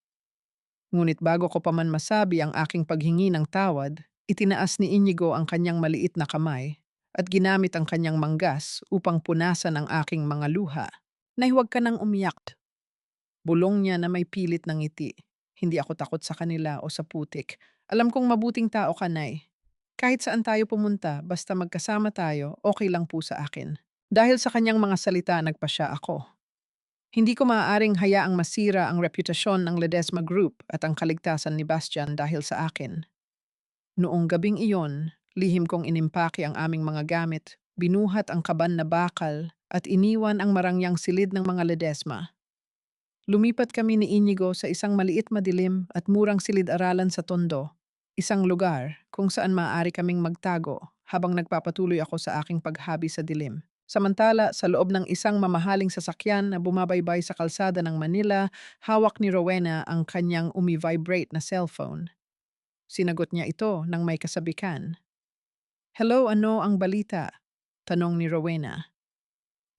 Ngunit bago ko pa man masabi ang aking paghingi ng tawad, itinaas ni Inigo ang kanyang maliit na kamay at ginamit ang kanyang manggas upang punasan ang aking mga luha. Nay, huwag ka nang umiyak. Bulong niya na may pilit ng ngiti. Hindi ako takot sa kanila o sa putik. Alam kong mabuting tao ka, Nay. Kahit saan tayo pumunta, basta magkasama tayo, okay lang po sa akin. Dahil sa kanyang mga salita, nagpasya ako. Hindi ko maaaring hayaang masira ang reputasyon ng Ledesma Group at ang kaligtasan ni Bastian dahil sa akin. Noong gabing iyon, lihim kong inimpake ang aming mga gamit, binuhat ang kaban na bakal at iniwan ang marangyang silid ng mga Ledesma. Lumipat kami ni Inigo sa isang maliit, madilim at murang silid-aralan sa Tondo, isang lugar kung saan maaari kaming magtago habang nagpapatuloy ako sa aking paghabi sa dilim. Samantala, sa loob ng isang mamahaling sasakyan na bumabaybay sa kalsada ng Manila, hawak ni Rowena ang kanyang umi-vibrate na cellphone. Sinagot niya ito nang may kasabikan. "Hello, ano ang balita?" Tanong ni Rowena.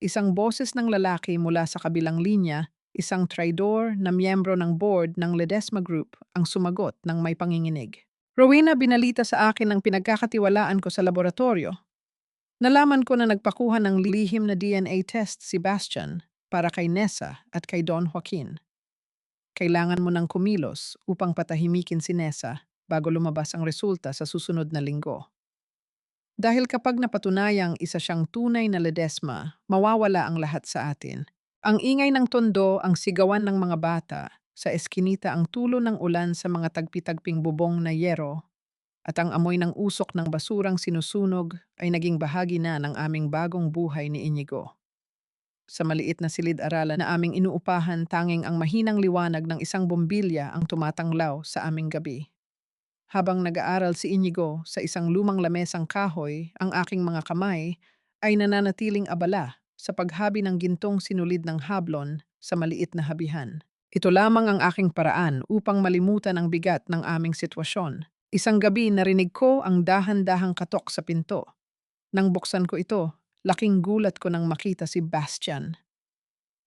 Isang boses ng lalaki mula sa kabilang linya, isang traidor na miyembro ng board ng Ledesma Group, ang sumagot ng may panginginig. "Rowena, binalita sa akin ng pinagkakatiwalaan ko sa laboratorio. Nalaman ko na nagpakuha ng lihim na DNA test si Bastian para kay Nessa at kay Don Joaquin. Kailangan mo ng kumilos upang patahimikin si Nessa bago lumabas ang resulta sa susunod na linggo. Dahil kapag napatunayang isa siyang tunay na Ledesma, mawawala ang lahat sa atin. Ang ingay ng tondo, ang sigawan ng mga bata, sa eskinita ang tulo ng ulan sa mga tagpi-tagping bubong na yero, at ang amoy ng usok ng basurang sinusunog ay naging bahagi na ng aming bagong buhay ni Inigo. Sa maliit na silid-aralan na aming inuupahan, tanging ang mahinang liwanag ng isang bombilya ang tumatanglaw sa aming gabi. Habang nag-aaral si Inigo sa isang lumang lamesang kahoy, ang aking mga kamay ay nananatiling abala sa paghabi ng gintong sinulid ng hablon sa maliit na habihan. Ito lamang ang aking paraan upang malimutan ang bigat ng aming sitwasyon. Isang gabi narinig ko ang dahan-dahang katok sa pinto. Nang buksan ko ito, Laking gulat ko nang makita si Bastian.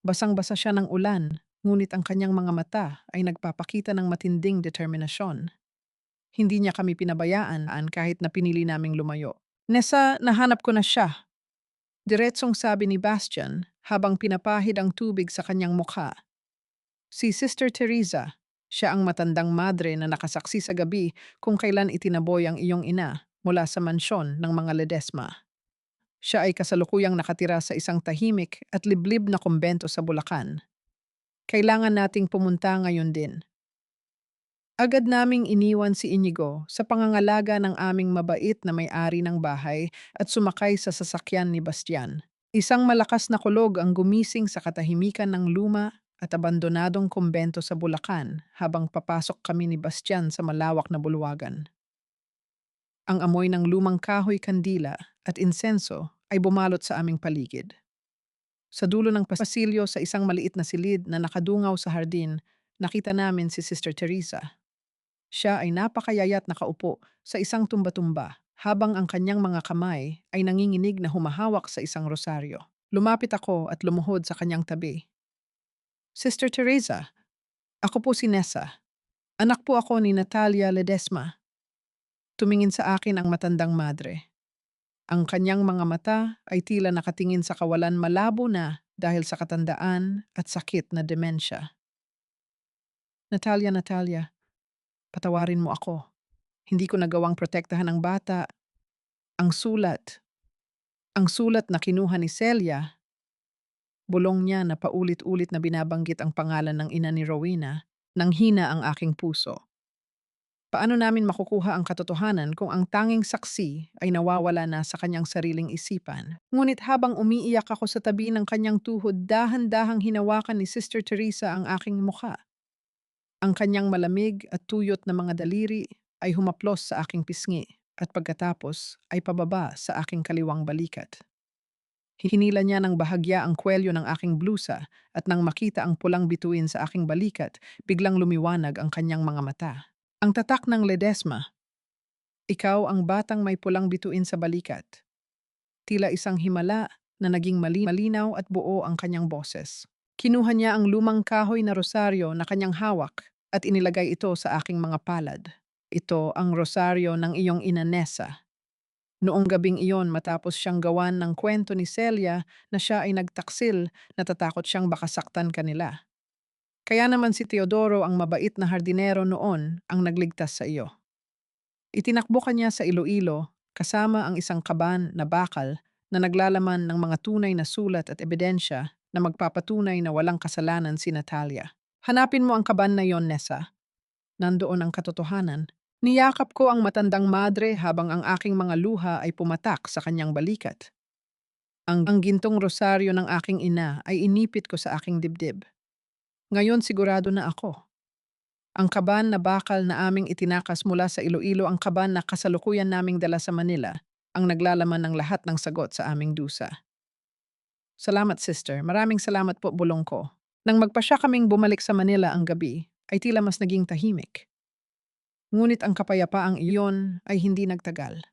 Basang-basa siya ng ulan, ngunit ang kanyang mga mata ay nagpapakita ng matinding determinasyon. Hindi niya kami pinabayaan kahit na pinili naming lumayo. Nessa, nahanap ko na siya. Diretsong sabi ni Bastian habang pinapahid ang tubig sa kanyang mukha. Si Sister Teresa, siya ang matandang madre na nakasaksi sa gabi kung kailan itinaboy ang iyong ina mula sa mansyon ng mga Ledesma. Siya ay kasalukuyang nakatira sa isang tahimik at liblib na kumbento sa Bulacan. Kailangan nating pumunta ngayon din. Agad naming iniwan si Inigo sa pangangalaga ng aming mabait na may-ari ng bahay at sumakay sa sasakyan ni Bastian. Isang malakas na kulog ang gumising sa katahimikan ng luma at abandonadong kumbento sa Bulacan habang papasok kami ni Bastian sa malawak na bulwagan. Ang amoy ng lumang kahoy kandila at insenso ay bumalot sa aming paligid. Sa dulo ng pasilyo sa isang maliit na silid na nakadungaw sa hardin, nakita namin si Sister Teresa. Siya ay napakayayat nakaupo sa isang tumba-tumba habang ang kanyang mga kamay ay nanginginig na humahawak sa isang rosaryo. Lumapit ako at lumuhod sa kanyang tabi. Sister Teresa, ako po si Nessa. Anak po ako ni Natalia Ledesma. Tumingin sa akin ang matandang madre. Ang kanyang mga mata ay tila nakatingin sa kawalan, malabo na dahil sa katandaan at sakit na demensya. Natalia, patawarin mo ako. Hindi ko nagawang protektahan ang bata. Ang sulat. Ang sulat na kinuha ni Celia, bulong niya na paulit-ulit na binabanggit ang pangalan ng ina ni Rowena, nang hina ang aking puso. Paano namin makukuha ang katotohanan kung ang tanging saksi ay nawawala na sa kanyang sariling isipan? Ngunit habang umiiyak ako sa tabi ng kanyang tuhod, dahan-dahang hinawakan ni Sister Teresa ang aking mukha. Ang kanyang malamig at tuyot na mga daliri ay humaplos sa aking pisngi at pagkatapos ay pababa sa aking kaliwang balikat. Hinila niya ng bahagya ang kwelyo ng aking blusa at nang makita ang pulang bituin sa aking balikat, biglang lumiwanag ang kanyang mga mata. Ang tatak ng Ledesma, ikaw ang batang may pulang bituin sa balikat. Tila isang himala na naging malinaw at buo ang kanyang boses. Kinuha niya ang lumang kahoy na rosaryo na kanyang hawak at inilagay ito sa aking mga palad. Ito ang rosaryo ng iyong ina Nessa. Noong gabing iyon, matapos siyang gawan ng kwento ni Celia na siya ay nagtaksil, natatakot siyang baka saktan kanila. Kaya naman si Teodoro, ang mabait na hardinero noon, ang nagligtas sa iyo. Itinakbo kanya sa Iloilo kasama ang isang kaban na bakal na naglalaman ng mga tunay na sulat at ebidensya na magpapatunay na walang kasalanan si Natalia. Hanapin mo ang kaban na yon, Nessa. Nandoon ang katotohanan. Niyakap ko ang matandang madre habang ang aking mga luha ay pumatak sa kanyang balikat. Ang gintong rosaryo ng aking ina ay inipit ko sa aking dibdib. Ngayon sigurado na ako. Ang kaban na bakal na aming itinakas mula sa Iloilo, ang kaban na kasalukuyan naming dala sa Manila, ang naglalaman ng lahat ng sagot sa aming dusa. Salamat, sister. Maraming salamat po, bulong ko. Nang magpasya kaming bumalik sa Manila ang gabi, ay tila mas naging tahimik. Ngunit ang kapayapaang iyon ay hindi nagtagal.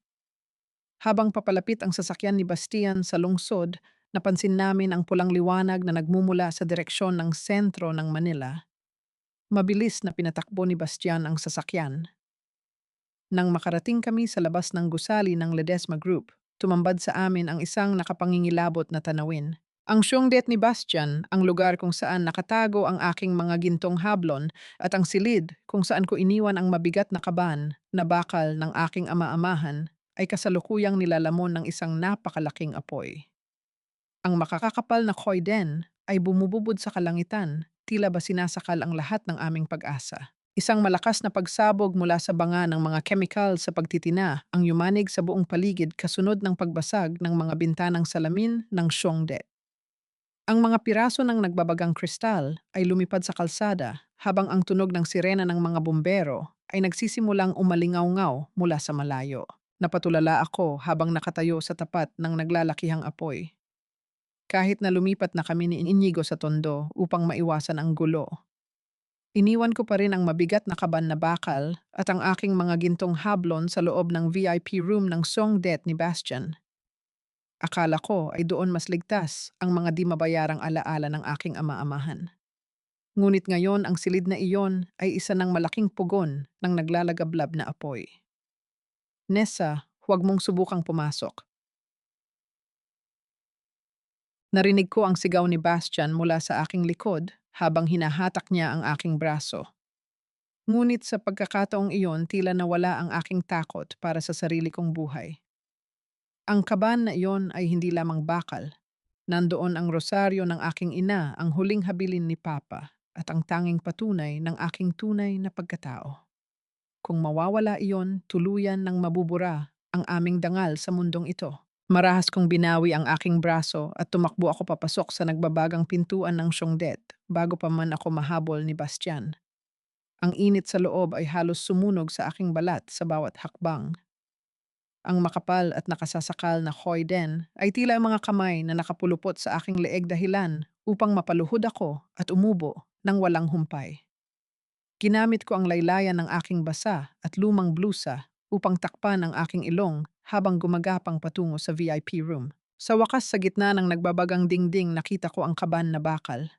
Habang papalapit ang sasakyan ni Bastian sa lungsod, napansin namin ang pulang liwanag na nagmumula sa direksyon ng sentro ng Manila. Mabilis na pinatakbo ni Bastian ang sasakyan. Nang makarating kami sa labas ng gusali ng Ledesma Group, tumambad sa amin ang isang nakapangingilabot na tanawin. Ang siyongdet ni Bastian, ang lugar kung saan nakatago ang aking mga gintong hablon at ang silid kung saan ko iniwan ang mabigat na kaban na bakal ng aking ama-amahan, ay kasalukuyang nilalamon ng isang napakalaking apoy. Ang makakakapal na koyden ay bumububod sa kalangitan, tila ba sinasakal ang lahat ng aming pag-asa. Isang malakas na pagsabog mula sa banga ng mga kemikal sa pagtitina ang yumanig sa buong paligid, kasunod ng pagbasag ng mga bintanang salamin ng Siyongde. Ang mga piraso ng nagbabagang kristal ay lumipad sa kalsada habang ang tunog ng sirena ng mga bumbero ay nagsisimulang umalingaw-ngaw mula sa malayo. Napatulala ako habang nakatayo sa tapat ng naglalakihang apoy. Kahit na lumipat na kami ni Inigo sa Tondo upang maiwasan ang gulo, iniwan ko pa rin ang mabigat na kaban na bakal at ang aking mga gintong hablon sa loob ng VIP room ng Songdet ni Bastian. Akala ko ay doon mas ligtas ang mga di mabayarang alaala ng aking ama-amahan. Ngunit ngayon ang silid na iyon ay isa ng malaking pugon ng naglalagablab na apoy. Nessa, huwag mong subukang pumasok. Narinig ko ang sigaw ni Bastian mula sa aking likod habang hinahatak niya ang aking braso. Ngunit sa pagkakataong iyon tila nawala ang aking takot para sa sarili kong buhay. Ang kaban na iyon ay hindi lamang bakal. Nandoon ang rosaryo ng aking ina, ang huling habilin ni Papa, at ang tanging patunay ng aking tunay na pagkatao. Kung mawawala iyon, tuluyan ng mabubura ang aming dangal sa mundong ito. Marahas kong binawi ang aking braso at tumakbo ako papasok sa nagbabagang pintuan ng Siongdet bago pa man ako mahabol ni Bastian. Ang init sa loob ay halos sumunog sa aking balat sa bawat hakbang. Ang makapal at nakasasakal na hoyden ay tila ang mga kamay na nakapulupot sa aking leeg dahilan upang mapaluhod ako at umubo ng walang humpay. Ginamit ko ang laylayan ng aking basa at lumang blusa upang takpan ang aking ilong habang gumagapang patungo sa VIP room. Sa wakas sa gitna ng nagbabagang dingding nakita ko ang kaban na bakal.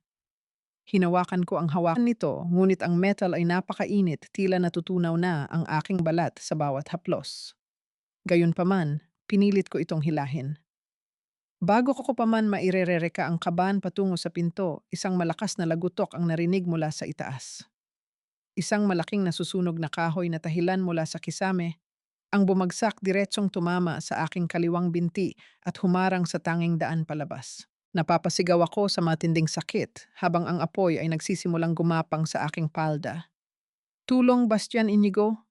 Hinawakan ko ang hawakan nito ngunit ang metal ay napakainit tila natutunaw na ang aking balat sa bawat haplos. Gayunpaman, pinilit ko itong hilahin. Bago ko pa man mairerereka ang kaban patungo sa pinto, isang malakas na lagutok ang narinig mula sa itaas. Isang malaking nasusunog na kahoy na tahilan mula sa kisame, ang bumagsak diretsong tumama sa aking kaliwang binti at humarang sa tanging daan palabas. Napapasigaw ako sa matinding sakit habang ang apoy ay nagsisimulang gumapang sa aking palda. Tulong, Bastian Inigo?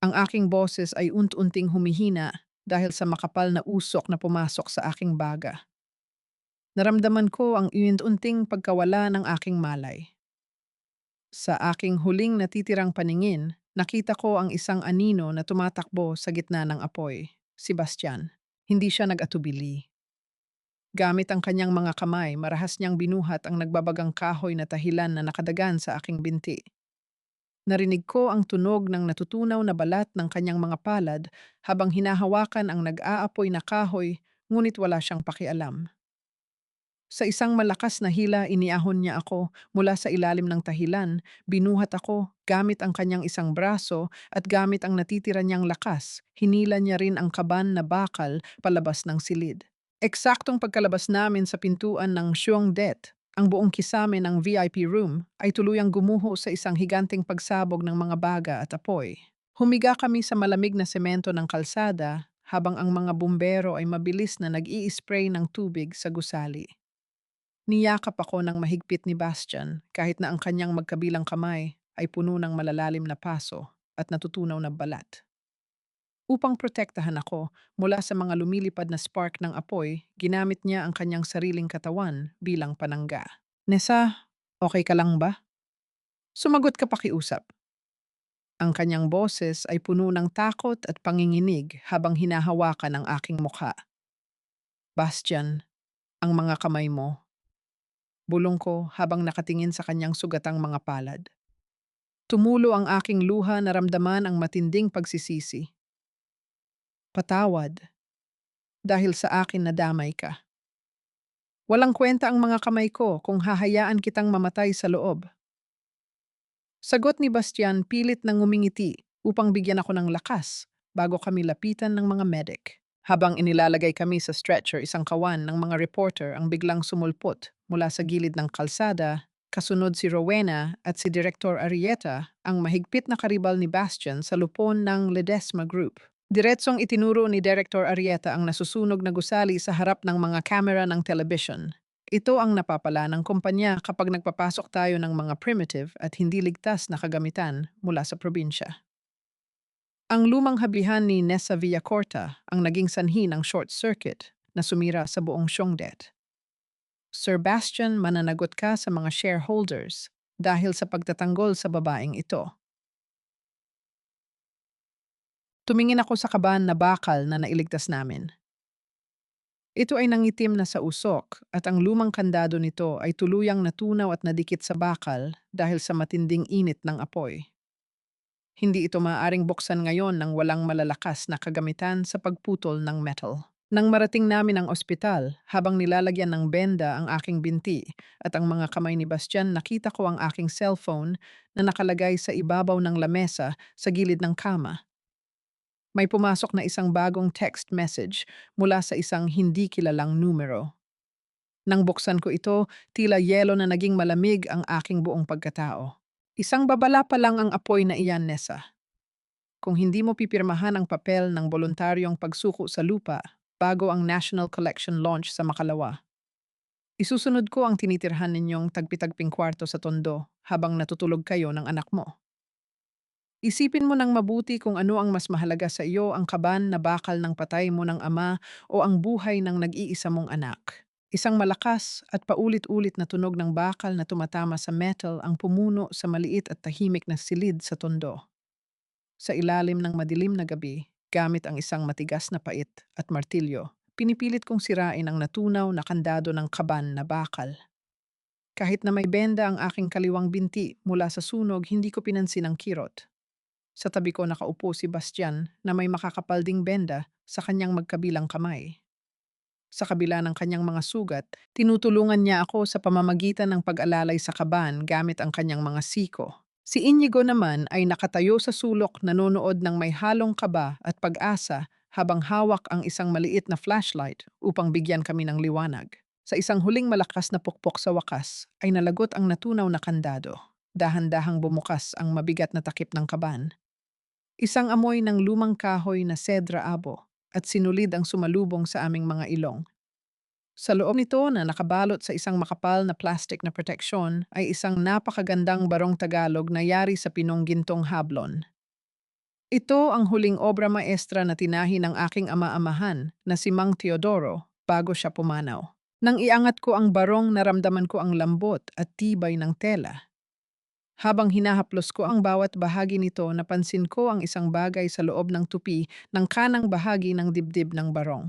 Ang aking boses ay unti-unting humihina dahil sa makapal na usok na pumasok sa aking baga. Naramdaman ko ang unti-unting pagkawala ng aking malay. Sa aking huling natitirang paningin, nakita ko ang isang anino na tumatakbo sa gitna ng apoy, si Bastian. Hindi siya nag-atubili. Gamit ang kanyang mga kamay, marahas niyang binuhat ang nagbabagang kahoy na tahilan na nakadagan sa aking binti. Narinig ko ang tunog ng natutunaw na balat ng kanyang mga palad habang hinahawakan ang nag-aapoy na kahoy ngunit wala siyang pakialam. Sa isang malakas na hila iniahon niya ako mula sa ilalim ng tahilan, binuhat ako gamit ang kanyang isang braso at gamit ang natitira niyang lakas, hinila niya rin ang kaban na bakal palabas ng silid. Eksaktong pagkalabas namin sa pintuan ng Siongdet, ang buong kisame ng VIP room ay tuluyang gumuho sa isang higanting pagsabog ng mga baga at apoy. Humiga kami sa malamig na semento ng kalsada habang ang mga bumbero ay mabilis na nag-i-spray ng tubig sa gusali. Niyakap ako ng mahigpit ni Bastian kahit na ang kanyang magkabilang kamay ay puno ng malalalim na paso at natutunaw na balat. Upang protektahan ako mula sa mga lumilipad na spark ng apoy, ginamit niya ang kanyang sariling katawan bilang panangga. Nessa, okay ka lang ba? Sumagot ka pakiusap. Ang kanyang boses ay puno ng takot at panginginig habang hinahawakan ang aking mukha. Bastian, ang mga kamay mo. Bulong ko habang nakatingin sa kanyang sugatang mga palad. Tumulo ang aking luha na ramdaman ang matinding pagsisisi. Patawad, dahil sa akin nadamay ka. Walang kwenta ang mga kamay ko kung hahayaan kitang mamatay sa loob. Sagot ni Bastian pilit ng ngumingiti upang bigyan ako ng lakas bago kami lapitan ng mga medic. Habang inilalagay kami sa stretcher, isang kawan ng mga reporter ang biglang sumulpot mula sa gilid ng kalsada, kasunod si Rowena at si Director Arieta, ang mahigpit na karibal ni Bastian sa lupon ng Ledesma Group. Diretsong itinuro ni Director Arieta ang nasusunog na gusali sa harap ng mga kamera ng television. Ito ang napapala ng kumpanya kapag nagpapasok tayo ng mga primitive at hindi ligtas na kagamitan mula sa probinsya. Ang lumang hablihan ni Nessa Villacorta ang naging sanhi ng short circuit na sumira sa buong Siongdet. Sir Bastian, mananagot ka sa mga shareholders dahil sa pagtatanggol sa babaeng ito. Tumingin ako sa kaban na bakal na nailigtas namin. Ito ay nangitim na sa usok at ang lumang kandado nito ay tuluyang natunaw at nadikit sa bakal dahil sa matinding init ng apoy. Hindi ito maaaring buksan ngayon ng walang malalakas na kagamitan sa pagputol ng metal. Nang marating namin ang ospital, habang nilalagyan ng benda ang aking binti at ang mga kamay ni Bastian, nakita ko ang aking cellphone na nakalagay sa ibabaw ng lamesa sa gilid ng kama. May pumasok na isang bagong text message mula sa isang hindi kilalang numero. Nang buksan ko ito, tila yelo na naging malamig ang aking buong pagkatao. Isang babala pa lang ang apoy na iyan, Nessa. Kung hindi mo pipirmahan ang papel ng voluntaryong pagsuko sa lupa bago ang National Collection launch sa Makalawa, isusunod ko ang tinitirhan ninyong tagpi-tagping kwarto sa Tondo habang natutulog kayo ng anak mo. Isipin mo ng mabuti kung ano ang mas mahalaga sa iyo, ang kaban na bakal ng patay mo ng ama o ang buhay ng nag-iisa mong anak. Isang malakas at paulit-ulit na tunog ng bakal na tumatama sa metal ang pumuno sa maliit at tahimik na silid sa Tondo. Sa ilalim ng madilim na gabi, gamit ang isang matigas na pait at martilyo, pinipilit kong sirain ang natunaw na kandado ng kaban na bakal. Kahit na may benda ang aking kaliwang binti mula sa sunog, hindi ko pinansin ang kirot. Sa tabi ko nakaupo si Bastian na may makakapal ding benda sa kanyang magkabilang kamay. Sa kabila ng kanyang mga sugat, tinutulungan niya ako sa pamamagitan ng pag-alalay sa kaban gamit ang kanyang mga siko. Si Inigo naman ay nakatayo sa sulok, nanonood ng may halong kaba at pag-asa habang hawak ang isang maliit na flashlight upang bigyan kami ng liwanag. Sa isang huling malakas na pukpok sa wakas ay nalagot ang natunaw na kandado. Dahan-dahang bumukas ang mabigat na takip ng kaban. Isang amoy ng lumang kahoy na sedra abo at sinulid ang sumalubong sa aming mga ilong. Sa loob nito na nakabalot sa isang makapal na plastic na proteksyon ay isang napakagandang barong Tagalog na yari sa pinong gintong hablon. Ito ang huling obra maestra na tinahi ng aking ama-amahan na si Mang Teodoro bago siya pumanaw. Nang iangat ko ang barong, naramdaman ko ang lambot at tibay ng tela. Habang hinahaplos ko ang bawat bahagi nito, napansin ko ang isang bagay sa loob ng tupi ng kanang bahagi ng dibdib ng barong.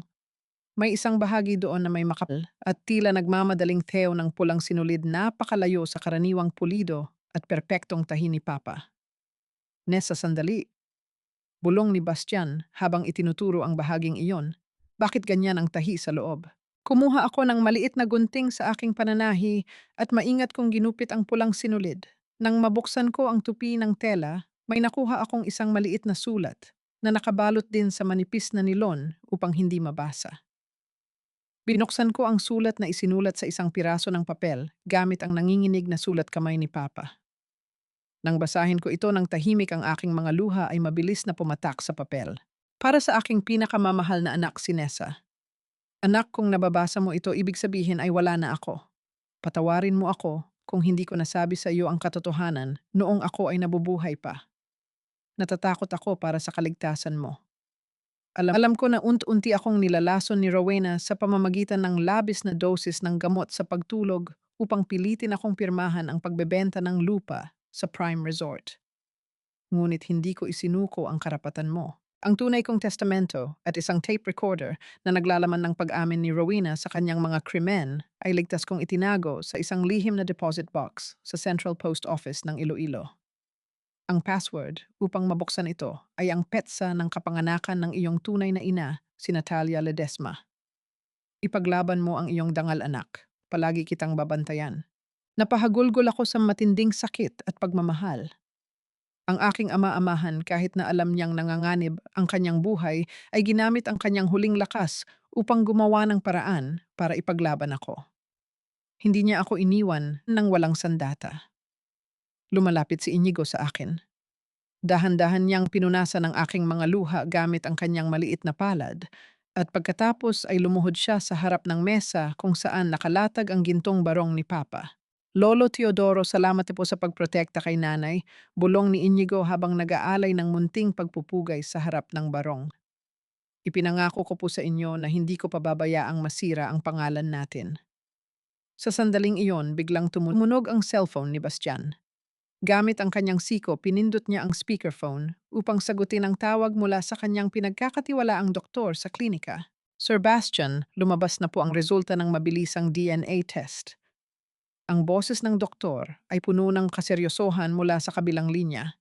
May isang bahagi doon na may makapal at tila nagmamadaling teo ng pulang sinulid, napakalayo sa karaniwang pulido at perpektong tahi ni Papa. Nessa, sandali. Bulong ni Bastian habang itinuturo ang bahaging iyon. Bakit ganyan ang tahi sa loob? Kumuha ako ng maliit na gunting sa aking pananahi at maingat kong ginupit ang pulang sinulid. Nang mabuksan ko ang tupi ng tela, may nakuha akong isang maliit na sulat na nakabalot din sa manipis na nilon upang hindi mabasa. Binuksan ko ang sulat na isinulat sa isang piraso ng papel gamit ang nanginginig na sulat kamay ni Papa. Nang basahin ko ito ng tahimik, ang aking mga luha ay mabilis na pumatak sa papel. Para sa aking pinakamamahal na anak, si Nessa. Anak, kung nababasa mo ito, ibig sabihin ay wala na ako. Patawarin mo ako kung hindi ko nasabi sa iyo ang katotohanan noong ako ay nabubuhay pa. Natatakot ako para sa kaligtasan mo. Alam ko na unti-unti akong nilalason ni Rowena sa pamamagitan ng labis na dosis ng gamot sa pagtulog upang pilitin akong pirmahan ang pagbebenta ng lupa sa Prime Resort. Ngunit hindi ko isinuko ang karapatan mo. Ang tunay kong testamento at isang tape recorder na naglalaman ng pag-amin ni Rowena sa kanyang mga krimen ay ligtas kong itinago sa isang lihim na deposit box sa Central Post Office ng Iloilo. Ang password upang mabuksan ito ay ang petsa ng kapanganakan ng iyong tunay na ina, si Natalia Ledesma. Ipaglaban mo ang iyong dangal, anak. Palagi kitang babantayan. Napahagulgol ako sa matinding sakit at pagmamahal. Ang aking ama-amahan, kahit na alam niyang nanganganib ang kanyang buhay, ay ginamit ang kanyang huling lakas upang gumawa ng paraan para ipaglaban ako. Hindi niya ako iniwan ng walang sandata. Lumalapit si Inigo sa akin. Dahan-dahan niyang pinunasan ang aking mga luha gamit ang kanyang maliit na palad, at pagkatapos ay lumuhod siya sa harap ng mesa kung saan nakalatag ang gintong barong ni Papa. Lolo Teodoro, salamat po sa pagprotekta kay nanay, bulong ni Inigo habang nag-aalay ng munting pagpupugay sa harap ng barong. Ipinangako ko po sa inyo na hindi ko pababayaang masira ang pangalan natin. Sa sandaling iyon, biglang tumunog ang cellphone ni Bastian. Gamit ang kanyang siko, pinindot niya ang speakerphone upang sagutin ang tawag mula sa kanyang pinagkakatiwalaang doktor sa klinika. Sir Bastian, lumabas na po ang resulta ng mabilisang DNA test. Ang boses ng doktor ay puno ng kaseryosohan mula sa kabilang linya.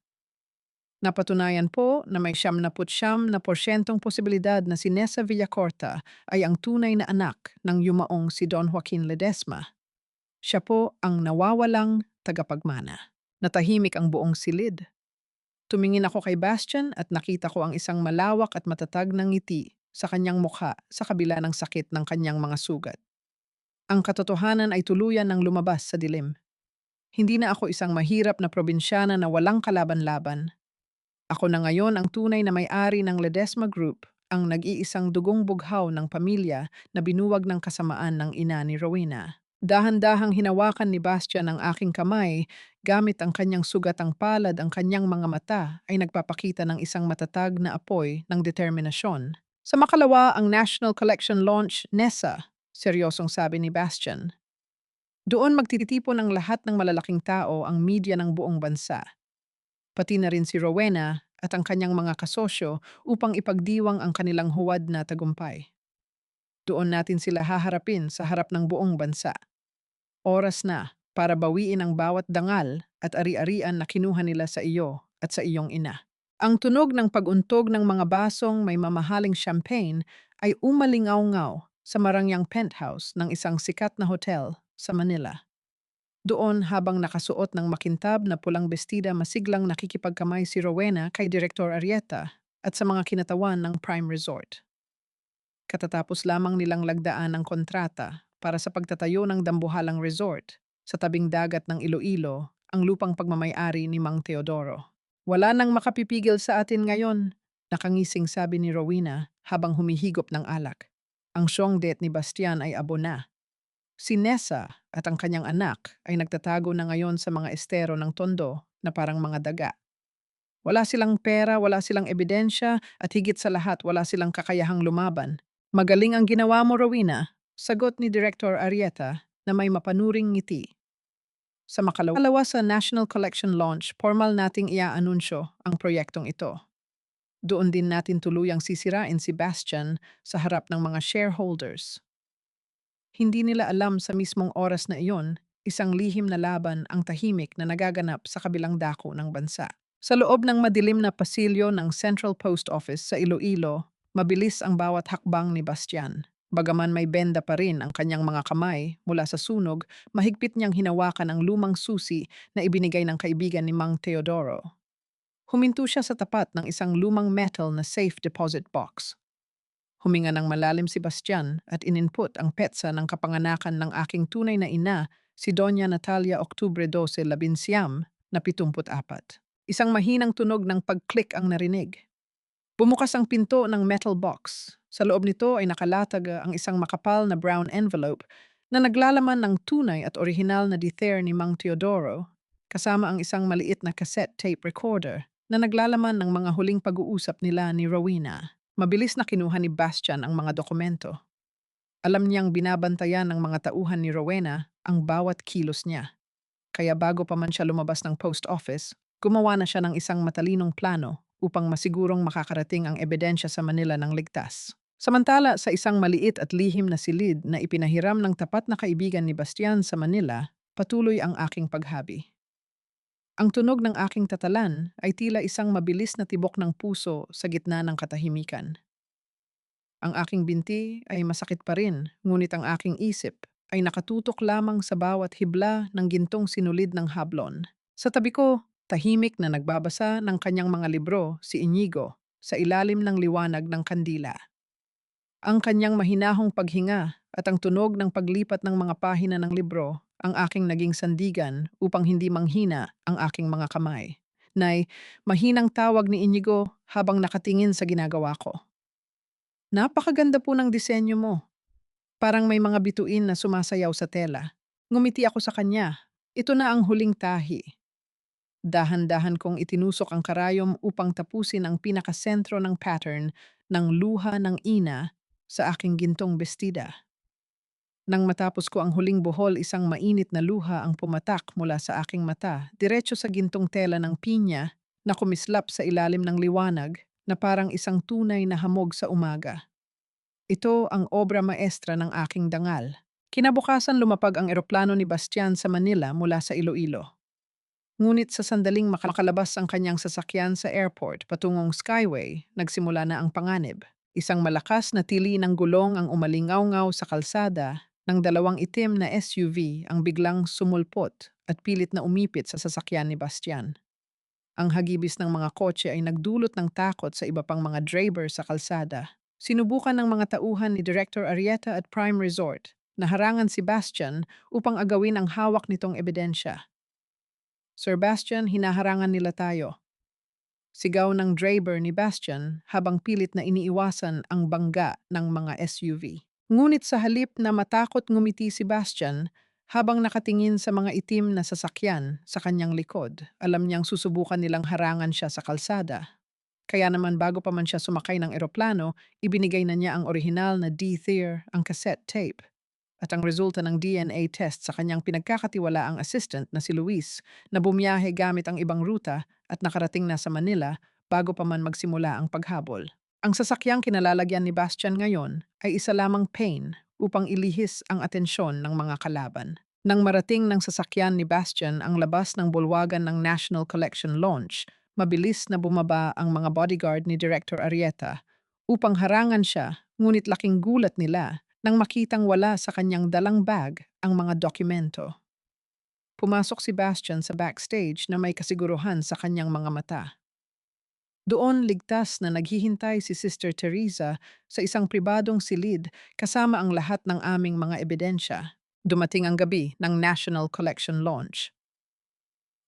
Napatunayan po na may 79% posibilidad na si Nessa Villacorta ay ang tunay na anak ng yumaong si Don Joaquin Ledesma. Siya po ang nawawalang tagapagmana. Natahimik ang buong silid. Tumingin ako kay Bastian at nakita ko ang isang malawak at matatag na ngiti sa kanyang mukha sa kabila ng sakit ng kanyang mga sugat. Ang katotohanan ay tuluyan ng lumabas sa dilim. Hindi na ako isang mahirap na probinsyana na walang kalaban-laban. Ako na ngayon ang tunay na may-ari ng Ledesma Group, ang nag-iisang dugong bughaw ng pamilya na binuwag ng kasamaan ng ina ni Rowena. Dahan-dahang hinawakan ni Bastian ang aking kamay, gamit ang kanyang sugatang palad ang kanyang mga mata ay nagpapakita ng isang matatag na apoy ng determinasyon. Sa makalawa ang National Collection Launch, NESA, seryosong sabi ni Bastian. Doon magtitipon ang lahat ng malalaking tao, ang media ng buong bansa, pati na rin si Rowena at ang kanyang mga kasosyo upang ipagdiwang ang kanilang huwad na tagumpay. Doon natin sila haharapin sa harap ng buong bansa. Oras na para bawiin ang bawat dangal at ari-arian na kinuha nila sa iyo at sa iyong ina. Ang tunog ng pag-untog ng mga basong may mamahaling champagne ay umalingaw-ngaw sa marangyang penthouse ng isang sikat na hotel sa Manila. Doon habang nakasuot ng makintab na pulang bestida, masiglang nakikipagkamay si Rowena kay Direktor Arieta at sa mga kinatawan ng Prime Resort. Katatapos lamang nilang lagdaan ang kontrata para sa pagtatayo ng dambuhalang resort sa tabing dagat ng Iloilo, ang lupang pagmamayari ni Mang Teodoro. Wala nang makapipigil sa atin ngayon, nakangising sabi ni Rowena habang humihigop ng alak. Ang siyong det ni Bastian ay abo na. Si Nessa at ang kanyang anak ay nagtatago na ngayon sa mga estero ng Tondo na parang mga daga. Wala silang pera, wala silang ebidensya, at higit sa lahat wala silang kakayahang lumaban. Magaling ang ginawa mo, Rowena, sagot ni Director Arieta na may mapanuring ngiti. Sa makalawa sa National Collection Launch, formal nating iaanunsyo ang proyektong ito. Doon din natin tuluyang sisirain si Bastian sa harap ng mga shareholders. Hindi nila alam sa mismong oras na iyon, isang lihim na laban ang tahimik na nagaganap sa kabilang dako ng bansa. Sa loob ng madilim na pasilyo ng Central Post Office sa Iloilo, mabilis ang bawat hakbang ni Bastian. Bagaman may benda pa rin ang kanyang mga kamay mula sa sunog, mahigpit niyang hinawakan ang lumang susi na ibinigay ng kaibigan ni Mang Teodoro. Huminto siya sa tapat ng isang lumang metal na safe deposit box. Huminga ng malalim si Bastian at ininput ang petsa ng kapanganakan ng aking tunay na ina, si Doña Natalia Octubre 12 Labinsiam, na 74. Isang mahinang tunog ng pag-click ang narinig. Bumukas ang pinto ng metal box. Sa loob nito ay nakalatag ang isang makapal na brown envelope na naglalaman ng tunay at orihinal na dethair ni Mang Teodoro, kasama ang isang maliit na cassette tape recorder na naglalaman ng mga huling pag-uusap nila ni Rowena. Mabilis na kinuha ni Bastian ang mga dokumento. Alam niyang binabantayan ng mga tauhan ni Rowena ang bawat kilos niya. Kaya bago pa man siya lumabas ng post office, gumawa na siya ng isang matalinong plano upang masigurong makakarating ang ebidensya sa Manila ng ligtas. Samantala, sa isang maliit at lihim na silid na ipinahiram ng tapat na kaibigan ni Bastian sa Manila, patuloy ang aking paghabi. Ang tunog ng aking tatalan ay tila isang mabilis na tibok ng puso sa gitna ng katahimikan. Ang aking binti ay masakit pa rin, ngunit ang aking isip ay nakatutok lamang sa bawat hibla ng gintong sinulid ng hablon. Sa tabi ko, tahimik na nagbabasa ng kanyang mga libro, si Inigo, sa ilalim ng liwanag ng kandila. Ang kanyang mahinahong paghinga at ang tunog ng paglipat ng mga pahina ng libro ang aking naging sandigan upang hindi manghina ang aking mga kamay. Nay, mahinang tawag ni Inigo habang nakatingin sa ginagawa ko. Napakaganda po ng disenyo mo. Parang may mga bituin na sumasayaw sa tela. Ngumiti ako sa kanya. Ito na ang huling tahi. Dahan-dahan kong itinusok ang karayom upang tapusin ang pinakasentro ng pattern ng luha ng ina sa aking gintong bestida. Nang matapos ko ang huling buhol, isang mainit na luha ang pumatak mula sa aking mata, diretso sa gintong tela ng pinya na kumislap sa ilalim ng liwanag na parang isang tunay na hamog sa umaga. Ito ang obra maestra ng aking dangal. Kinabukasan lumapag ang eroplano ni Bastian sa Manila mula sa Iloilo. Ngunit sa sandaling makalabas ang kanyang sasakyan sa airport patungong Skyway, nagsimula na ang panganib. Isang malakas na tili ng gulong ang umalingaw-ngaw sa kalsada ng dalawang itim na SUV ang biglang sumulpot at pilit na umipit sa sasakyan ni Bastian. Ang hagibis ng mga kotse ay nagdulot ng takot sa iba pang mga driver sa kalsada. Sinubukan ng mga tauhan ni Director Arieta at Prime Resort na harangan si Bastian upang agawin ang hawak nitong ebidensya. Sir Bastian, hinaharangan nila tayo. Sigaw ng driver ni Bastian habang pilit na iniiwasan ang bangga ng mga SUV. Ngunit sa halip na matakot ngumiti si Bastian, habang nakatingin sa mga itim na sasakyan sa kanyang likod, alam niyang susubukan nilang harangan siya sa kalsada. Kaya naman bago pa man siya sumakay ng eroplano, ibinigay na niya ang orihinal na D-Theer, ang cassette tape. At ang resulta ng DNA test sa kanyang pinagkakatiwalaang assistant na si Luis na bumiyahe gamit ang ibang ruta at nakarating na sa Manila bago pa man magsimula ang paghabol. Ang sasakyang kinalalagyan ni Bastian ngayon ay isa lamang pain upang ilihis ang atensyon ng mga kalaban. Nang marating ng sasakyan ni Bastian ang labas ng bulwagan ng National Collection Launch, mabilis na bumaba ang mga bodyguard ni Director Arieta upang harangan siya, ngunit laking gulat nila nang makitang wala sa kanyang dalang bag ang mga dokumento. Pumasok si Bastian sa backstage na may kasiguruhan sa kanyang mga mata. Doon ligtas na naghihintay si Sister Teresa sa isang pribadong silid kasama ang lahat ng aming mga ebidensya. Dumating ang gabi ng National Collection Launch.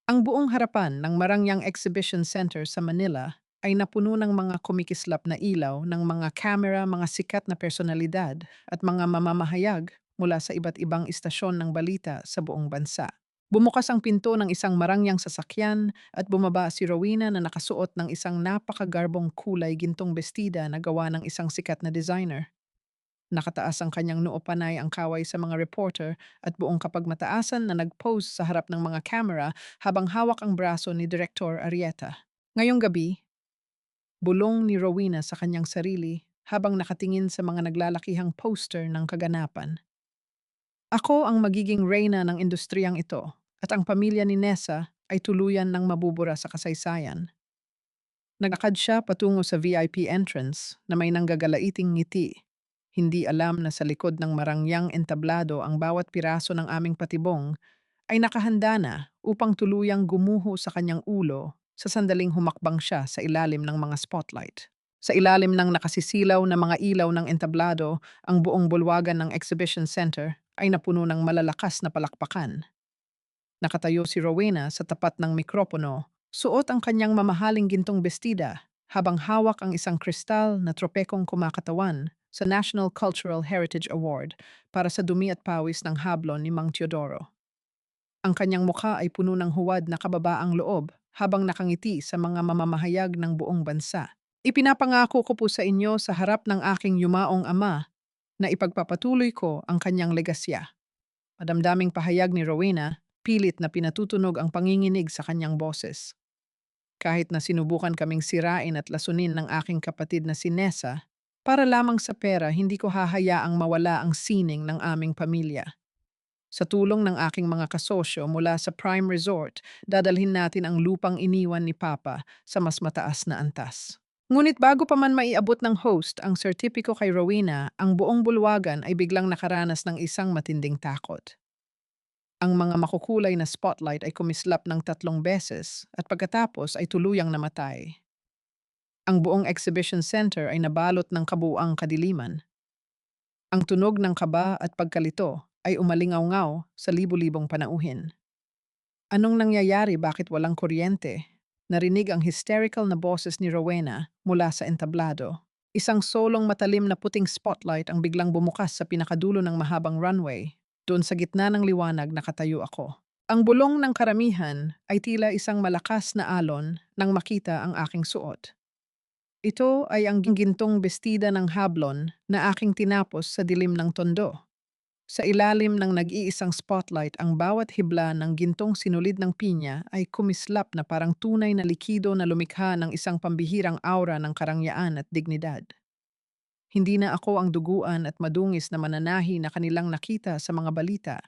Ang buong harapan ng Marangyang Exhibition Center sa Manila ay napuno ng mga kumikislap na ilaw ng mga kamera, mga sikat na personalidad at mga mamamahayag mula sa iba't ibang istasyon ng balita sa buong bansa. Bumukas ang pinto ng isang marangyang sasakyan at bumaba si Rowena na nakasuot ng isang napakagarbong kulay gintong bestida na gawa ng isang sikat na designer. Nakataas ang kanyang noo panay ang kaway sa mga reporter at buong kapagmataasan na nag-pose sa harap ng mga camera habang hawak ang braso ni Director Arieta. Ngayong gabi, bulong ni Rowena sa kanyang sarili habang nakatingin sa mga naglalakihang poster ng kaganapan. Ako ang magiging reyna ng industriyang ito at ang pamilya ni Nessa ay tuluyan ng mabubura sa kasaysayan. Nagakad siya patungo sa VIP entrance na may nanggagalaiting ngiti. Hindi alam na sa likod ng marangyang entablado ang bawat piraso ng aming patibong ay nakahanda na upang tuluyang gumuho sa kanyang ulo sa sandaling humakbang siya sa ilalim ng mga spotlight. Sa ilalim ng nakasisilaw na mga ilaw ng entablado, ang buong bulwagan ng exhibition center ay napuno ng malalakas na palakpakan. Nakatayo si Rowena sa tapat ng mikropono, suot ang kanyang mamahaling gintong bestida, habang hawak ang isang kristal na tropekong kumakatawan sa National Cultural Heritage Award para sa dumi at pawis ng hablon ni Mang Teodoro. Ang kanyang mukha ay puno ng huwad na kababaang loob habang nakangiti sa mga mamamahayag ng buong bansa. Ipinapangako ko po sa inyo sa harap ng aking yumaong ama na ipagpapatuloy ko ang kanyang legasya. Madamdaming pahayag ni Rowena, pilit na pinatutunog ang panginginig sa kanyang boses. Kahit na sinubukan kaming sirain at lasunin ng aking kapatid na si Nessa, para lamang sa pera hindi ko hahayaang mawala ang sining ng aming pamilya. Sa tulong ng aking mga kasosyo mula sa Prime Resort, dadalhin natin ang lupang iniwan ni Papa sa mas mataas na antas. Ngunit bago pa man maiabot ng host ang sertipiko kay Rowena, ang buong bulwagan ay biglang nakaranas ng isang matinding takot. Ang mga makukulay na spotlight ay kumislap ng 3 beses at pagkatapos ay tuluyang namatay. Ang buong exhibition center ay nabalot ng kabuuang kadiliman. Ang tunog ng kaba at pagkalito ay umalingaw-ngaw sa libu-libong panauhin. Anong nangyayari, bakit walang kuryente? Narinig ang hysterical na boses ni Rowena mula sa entablado. Isang solong matalim na puting spotlight ang biglang bumukas sa pinakadulo ng mahabang runway. Doon sa gitna ng liwanag nakatayo ako. Ang bulong ng karamihan ay tila isang malakas na alon nang makita ang aking suot. Ito ay ang gintong bestida ng hablon na aking tinapos sa dilim ng tondo. Sa ilalim ng nag-iisang spotlight, ang bawat hibla ng gintong sinulid ng pinya ay kumislap na parang tunay na likido na lumikha ng isang pambihirang aura ng karangyaan at dignidad. Hindi na ako ang duguan at madungis na mananahi na kanilang nakita sa mga balita.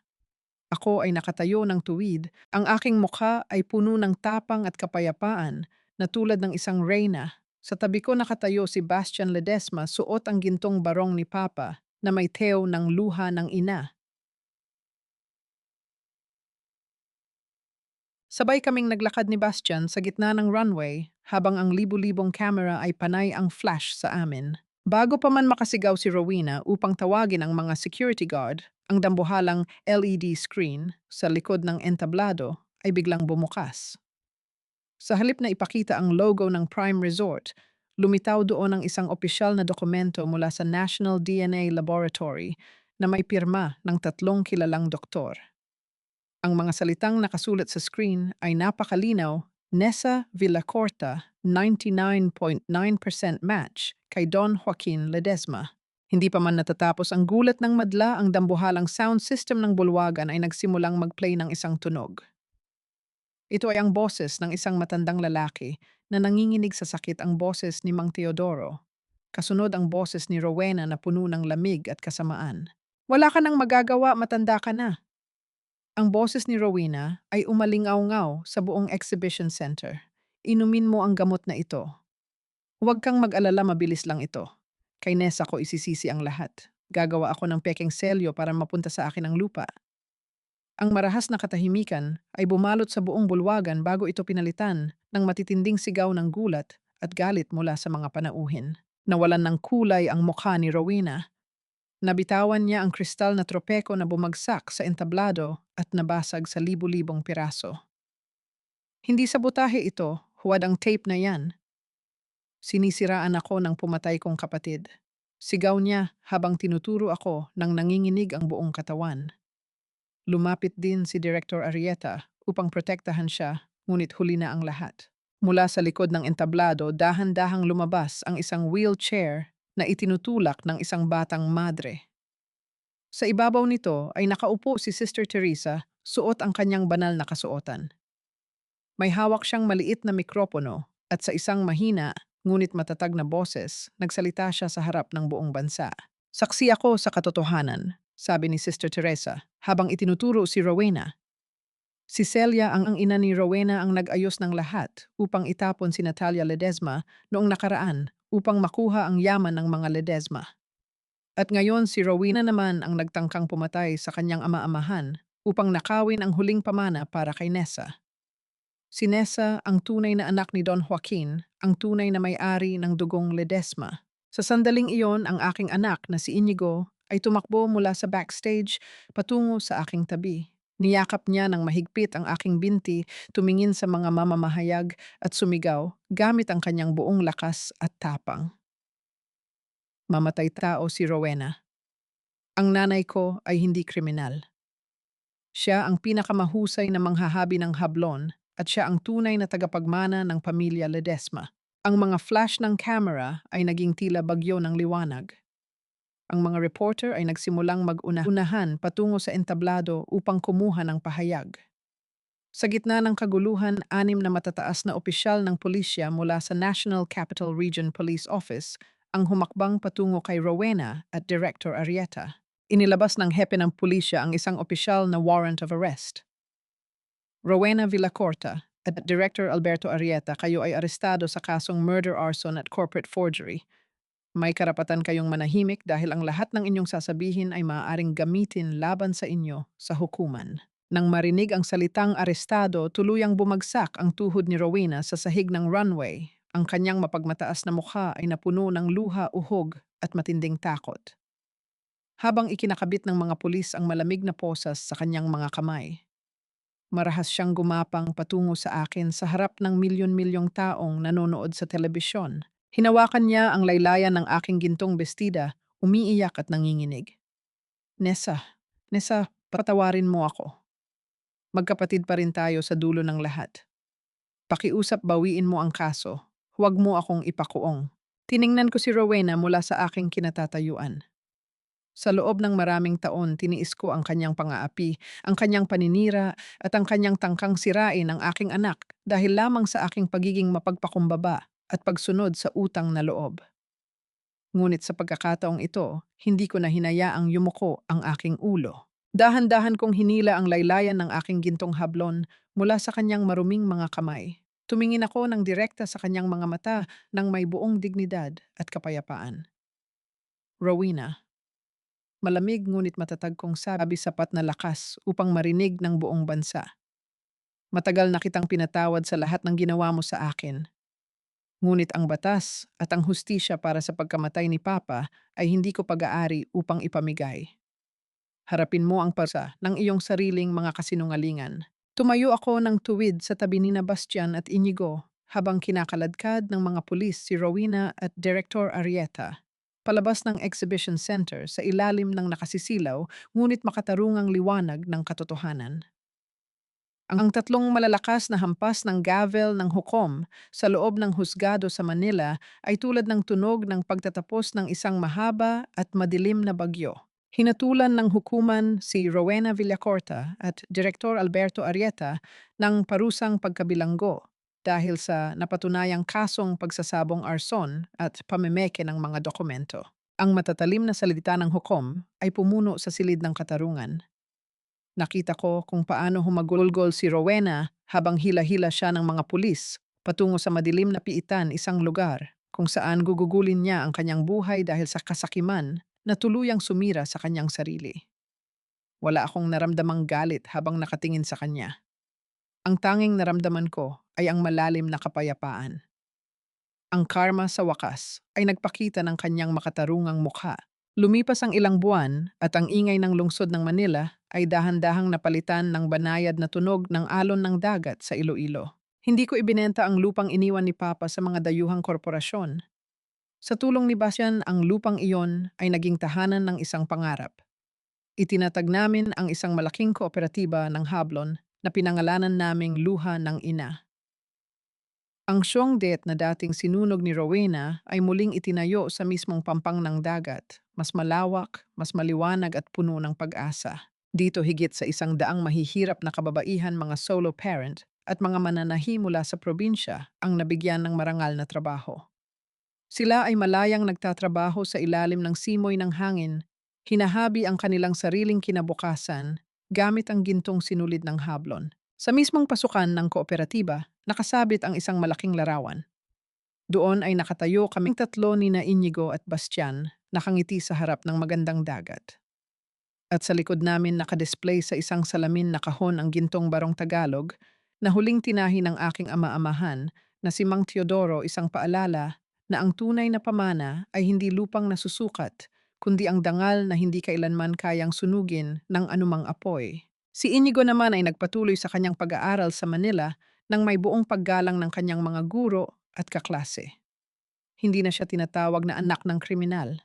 Ako ay nakatayo ng tuwid. Ang aking mukha ay puno ng tapang at kapayapaan na tulad ng isang reyna. Sa tabi ko nakatayo si Bastian Ledesma, suot ang gintong barong ni Papa na may teo ng luha ng ina. Sabay kaming naglakad ni Bastian sa gitna ng runway habang ang libu-libong camera ay panay ang flash sa amin. Bago pa man makasigaw si Rowena upang tawagin ang mga security guard, ang dambuhalang LED screen sa likod ng entablado ay biglang bumukas. Sa halip na ipakita ang logo ng Prime Resort, lumitaw doon ang isang opisyal na dokumento mula sa National DNA Laboratory na may pirma ng 3 kilalang doktor. Ang mga salitang nakasulat sa screen ay napakalinaw: Nessa Villacorta, 99.9% match kay Don Joaquin Ledesma. Hindi pa man natatapos ang gulat ng madla, ang dambuhalang sound system ng bulwagan ay nagsimulang mag-play ng isang tunog. Ito ay ang boses ng isang matandang lalaki na nanginginig sa sakit, ang boses ni Mang Teodoro. Kasunod ang boses ni Rowena na puno ng lamig at kasamaan. Wala ka nang magagawa, matanda ka na. Ang boses ni Rowena ay umalingaw-ngaw sa buong exhibition center. Inumin mo ang gamot na ito. Huwag kang mag-alala, mabilis lang ito. Kay Nessa ko isisisi ang lahat. Gagawa ako ng pekeng selyo para mapunta sa akin ang lupa. Ang marahas na katahimikan ay bumalot sa buong bulwagan bago ito pinalitan ng matitinding sigaw ng gulat at galit mula sa mga panauhin. Nawalan ng kulay ang mukha ni Rowena. Nabitawan niya ang kristal na tropeko na bumagsak sa entablado at nabasag sa libu-libong piraso. Hindi sabotahe ito, huwad ang tape na yan. Sinisiraan ako ng pumatay kong kapatid. Sigaw niya habang tinuturo ako ng nanginginig ang buong katawan. Lumapit din si Director Arieta upang protektahan siya, ngunit huli na ang lahat. Mula sa likod ng entablado, dahan-dahang lumabas ang isang wheelchair na itinutulak ng isang batang madre. Sa ibabaw nito ay nakaupo si Sister Teresa, suot ang kanyang banal na kasuotan. May hawak siyang maliit na mikropono at sa isang mahina ngunit matatag na boses, nagsalita siya sa harap ng buong bansa. Saksi ako sa katotohanan, sabi ni Sister Teresa habang itinuturo si Rowena. Si Celia, ang ina ni Rowena, ang nag-ayos ng lahat upang itapon si Natalia Ledesma noong nakaraan upang makuha ang yaman ng mga Ledesma. At ngayon si Rowena naman ang nagtangkang pumatay sa kanyang ama-amahan upang nakawin ang huling pamana para kay Nessa. Si Nessa, ang tunay na anak ni Don Joaquin, ang tunay na may-ari ng dugong Ledesma. Sa sandaling iyon, ang aking anak na si Inigo ay tumakbo mula sa backstage patungo sa aking tabi. Niyakap niya ng mahigpit ang aking binti, tumingin sa mga mamamahayag at sumigaw gamit ang kanyang buong lakas at tapang. Mamatay tao si Rowena. Ang nanay ko ay hindi kriminal. Siya ang pinakamahusay na manghahabi ng hablon at siya ang tunay na tagapagmana ng pamilya Ledesma. Ang mga flash ng camera ay naging tila bagyo ng liwanag. Ang mga reporter ay nagsimulang mag-unahan patungo sa entablado upang kumuha ng pahayag. Sa gitna ng kaguluhan, 6 na matataas na opisyal ng pulisya mula sa National Capital Region Police Office ang humakbang patungo kay Rowena at Director Arieta. Inilabas ng hepe ng pulisya ang isang opisyal na warrant of arrest. Rowena Villacorta at Director Alberto Arieta, kayo ay arestado sa kasong murder, arson at corporate forgery. May karapatan kayong manahimik dahil ang lahat ng inyong sasabihin ay maaaring gamitin laban sa inyo sa hukuman. Nang marinig ang salitang arestado, tuluyang bumagsak ang tuhod ni Rowena sa sahig ng runway. Ang kanyang mapagmataas na mukha ay napuno ng luha, uhog at matinding takot. Habang ikinakabit ng mga pulis ang malamig na posas sa kanyang mga kamay, marahas siyang gumapang patungo sa akin sa harap ng milyon-milyong taong nanonood sa telebisyon. Hinawakan niya ang laylayan ng aking gintong bestida, umiiyak at nanginginig. Nessa, Nessa, patawarin mo ako. Magkapatid pa rin tayo sa dulo ng lahat. Pakiusap, bawiin mo ang kaso. Huwag mo akong ipakuong. Tiningnan ko si Rowena mula sa aking kinatatayuan. Sa loob ng maraming taon, tiniis ko ang kanyang pang-aapi, ang kanyang paninira, at ang kanyang tangkang sirain ang aking anak dahil lamang sa aking pagiging mapagpakumbaba at pagsunod sa utang na loob. Ngunit sa pagkakataong ito, hindi ko na hinayaang yumuko ang aking ulo. Dahan-dahan kong hinila ang laylayan ng aking gintong hablon mula sa kanyang maruming mga kamay. Tumingin ako ng direkta sa kanyang mga mata ng may buong dignidad at kapayapaan. Rowena, malamig ngunit matatag kong sabi sapat na lakas upang marinig ng buong bansa. Matagal na kitang pinatawad sa lahat ng ginawa mo sa akin. Ngunit ang batas at ang hustisya para sa pagkamatay ni Papa ay hindi ko pag-aari upang ipamigay. Harapin mo ang parsa ng iyong sariling mga kasinungalingan. Tumayo ako ng tuwid sa tabi ni na Bastian at Inigo habang kinakaladkad ng mga pulis si Rowena at Director Arieta. Palabas ng exhibition center sa ilalim ng nakasisilaw ngunit makatarungang liwanag ng katotohanan. Ang tatlong malalakas na hampas ng gavel ng hukom sa loob ng husgado sa Manila ay tulad ng tunog ng pagtatapos ng isang mahaba at madilim na bagyo. Hinatulan ng hukuman si Rowena Villacorta at Direktor Alberto Arieta ng parusang pagkabilanggo dahil sa napatunayang kasong pagsasabong arson at pamemeke ng mga dokumento. Ang matatalim na salita ng hukom ay pumuno sa silid ng katarungan. Nakita ko kung paano humagulgol si Rowena habang hila-hila siya ng mga pulis patungo sa madilim na piitan, isang lugar kung saan gugugulin niya ang kanyang buhay dahil sa kasakiman na tuluyang sumira sa kanyang sarili. Wala akong naramdamang galit habang nakatingin sa kanya. Ang tanging naramdaman ko ay ang malalim na kapayapaan. Ang karma sa wakas ay nagpakita ng kanyang makatarungang mukha. Lumipas ang ilang buwan at ang ingay ng lungsod ng Manila ay dahan-dahang napalitan ng banayad na tunog ng alon ng dagat sa Iloilo. Hindi ko ibinenta ang lupang iniwan ni Papa sa mga dayuhang korporasyon. Sa tulong ni Bastian, ang lupang iyon ay naging tahanan ng isang pangarap. Itinatag namin ang isang malaking kooperatiba ng Hablon na pinangalanan naming Luha ng Ina. Ang Siongdet na dating sinunog ni Rowena ay muling itinayo sa mismong pampang ng dagat, mas malawak, mas maliwanag at puno ng pag-asa. Dito higit sa 100 mahihirap na kababaihan, mga solo parent at mga mananahi mula sa probinsya ang nabigyan ng marangal na trabaho. Sila ay malayang nagtatrabaho sa ilalim ng simoy ng hangin, hinahabi ang kanilang sariling kinabukasan gamit ang gintong sinulid ng hablon. Sa mismong pasukan ng kooperatiba, nakasabit ang isang malaking larawan. Doon ay nakatayo kaming tatlo ni na Inigo at Bastian, nakangiti sa harap ng magandang dagat. At sa likod namin nakadisplay sa isang salamin na kahon ang gintong barong Tagalog na huling tinahi ng aking ama-amahan na si Mang Teodoro, isang paalala na ang tunay na pamana ay hindi lupang nasusukat, kundi ang dangal na hindi kailanman kayang sunugin ng anumang apoy. Si Inigo naman ay nagpatuloy sa kanyang pag-aaral sa Manila nang may buong paggalang ng kanyang mga guro at kaklase. Hindi na siya tinatawag na anak ng kriminal.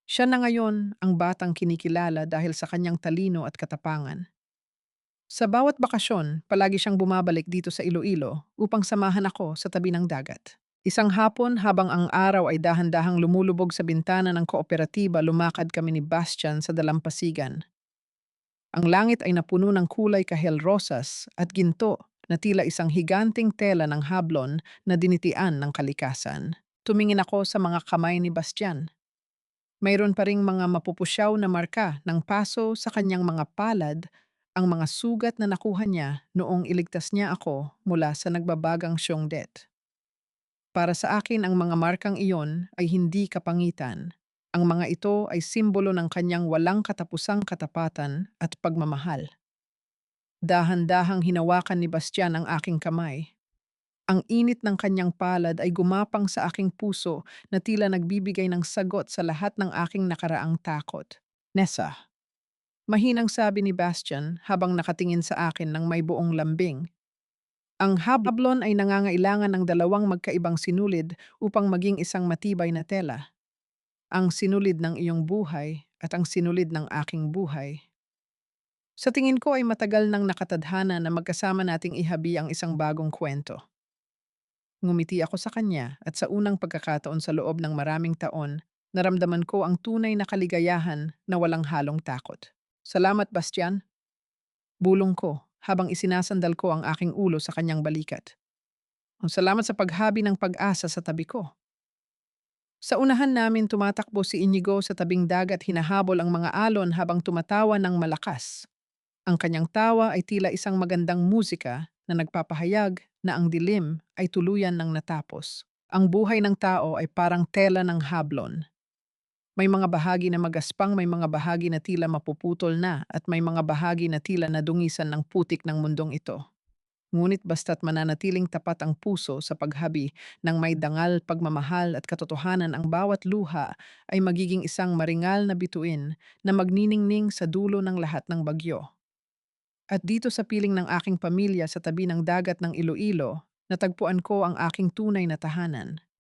Siya na ngayon ang batang kinikilala dahil sa kanyang talino at katapangan. Sa bawat bakasyon, palagi siyang bumabalik dito sa Iloilo upang samahan ako sa tabi ng dagat. Isang hapon habang ang araw ay dahan-dahang lumulubog sa bintana ng kooperatiba, lumakad kami ni Bastian sa dalampasigan. Ang langit ay napuno ng kulay kahel, rosas at ginto na tila isang higanting tela ng hablon na dinitian ng kalikasan. Tumingin ako sa mga kamay ni Bastian. Mayroon pa ring mga mapupusyaw na marka ng paso sa kanyang mga palad, ang mga sugat na nakuha niya noong iligtas niya ako mula sa nagbabagang Siongdet. Para sa akin, ang mga markang iyon ay hindi kapangitan. Ang mga ito ay simbolo ng kanyang walang katapusang katapatan at pagmamahal. Dahan-dahang hinawakan ni Bastian ang aking kamay. Ang init ng kanyang palad ay gumapang sa aking puso na tila nagbibigay ng sagot sa lahat ng aking nakaraang takot. Nessa, mahinang sabi ni Bastian habang nakatingin sa akin ng may buong lambing. Ang hablon ay nangangailangan ng dalawang magkaibang sinulid upang maging isang matibay na tela. Ang sinulid ng iyong buhay at ang sinulid ng aking buhay. Sa tingin ko ay matagal nang nakatadhana na magkasama nating ihabi ang isang bagong kwento. Ngumiti ako sa kanya at sa unang pagkakataon sa loob ng maraming taon, naramdaman ko ang tunay na kaligayahan na walang halong takot. Salamat, Bastian. Bulong ko habang isinasandal ko ang aking ulo sa kanyang balikat. Salamat sa paghabi ng pag-asa sa tabi ko. Sa unahan namin tumatakbo si Inigo sa tabing dagat hinahabol ang mga alon habang tumatawa ng malakas. Ang kanyang tawa ay tila isang magandang musika na nagpapahayag na ang dilim ay tuluyan ng natapos. Ang buhay ng tao ay parang tela ng hablon. May mga bahagi na magaspang, may mga bahagi na tila mapuputol na, at may mga bahagi na tila nadungisan ng putik ng mundong ito. Ngunit basta't mananatiling tapat ang puso sa paghabi ng may dangal, pagmamahal at katotohanan, ang bawat luha ay magiging isang maringal na bituin na magniningning sa dulo ng lahat ng bagyo. At dito sa piling ng aking pamilya sa tabi ng dagat ng Iloilo, natagpuan ko ang aking tunay na tahanan.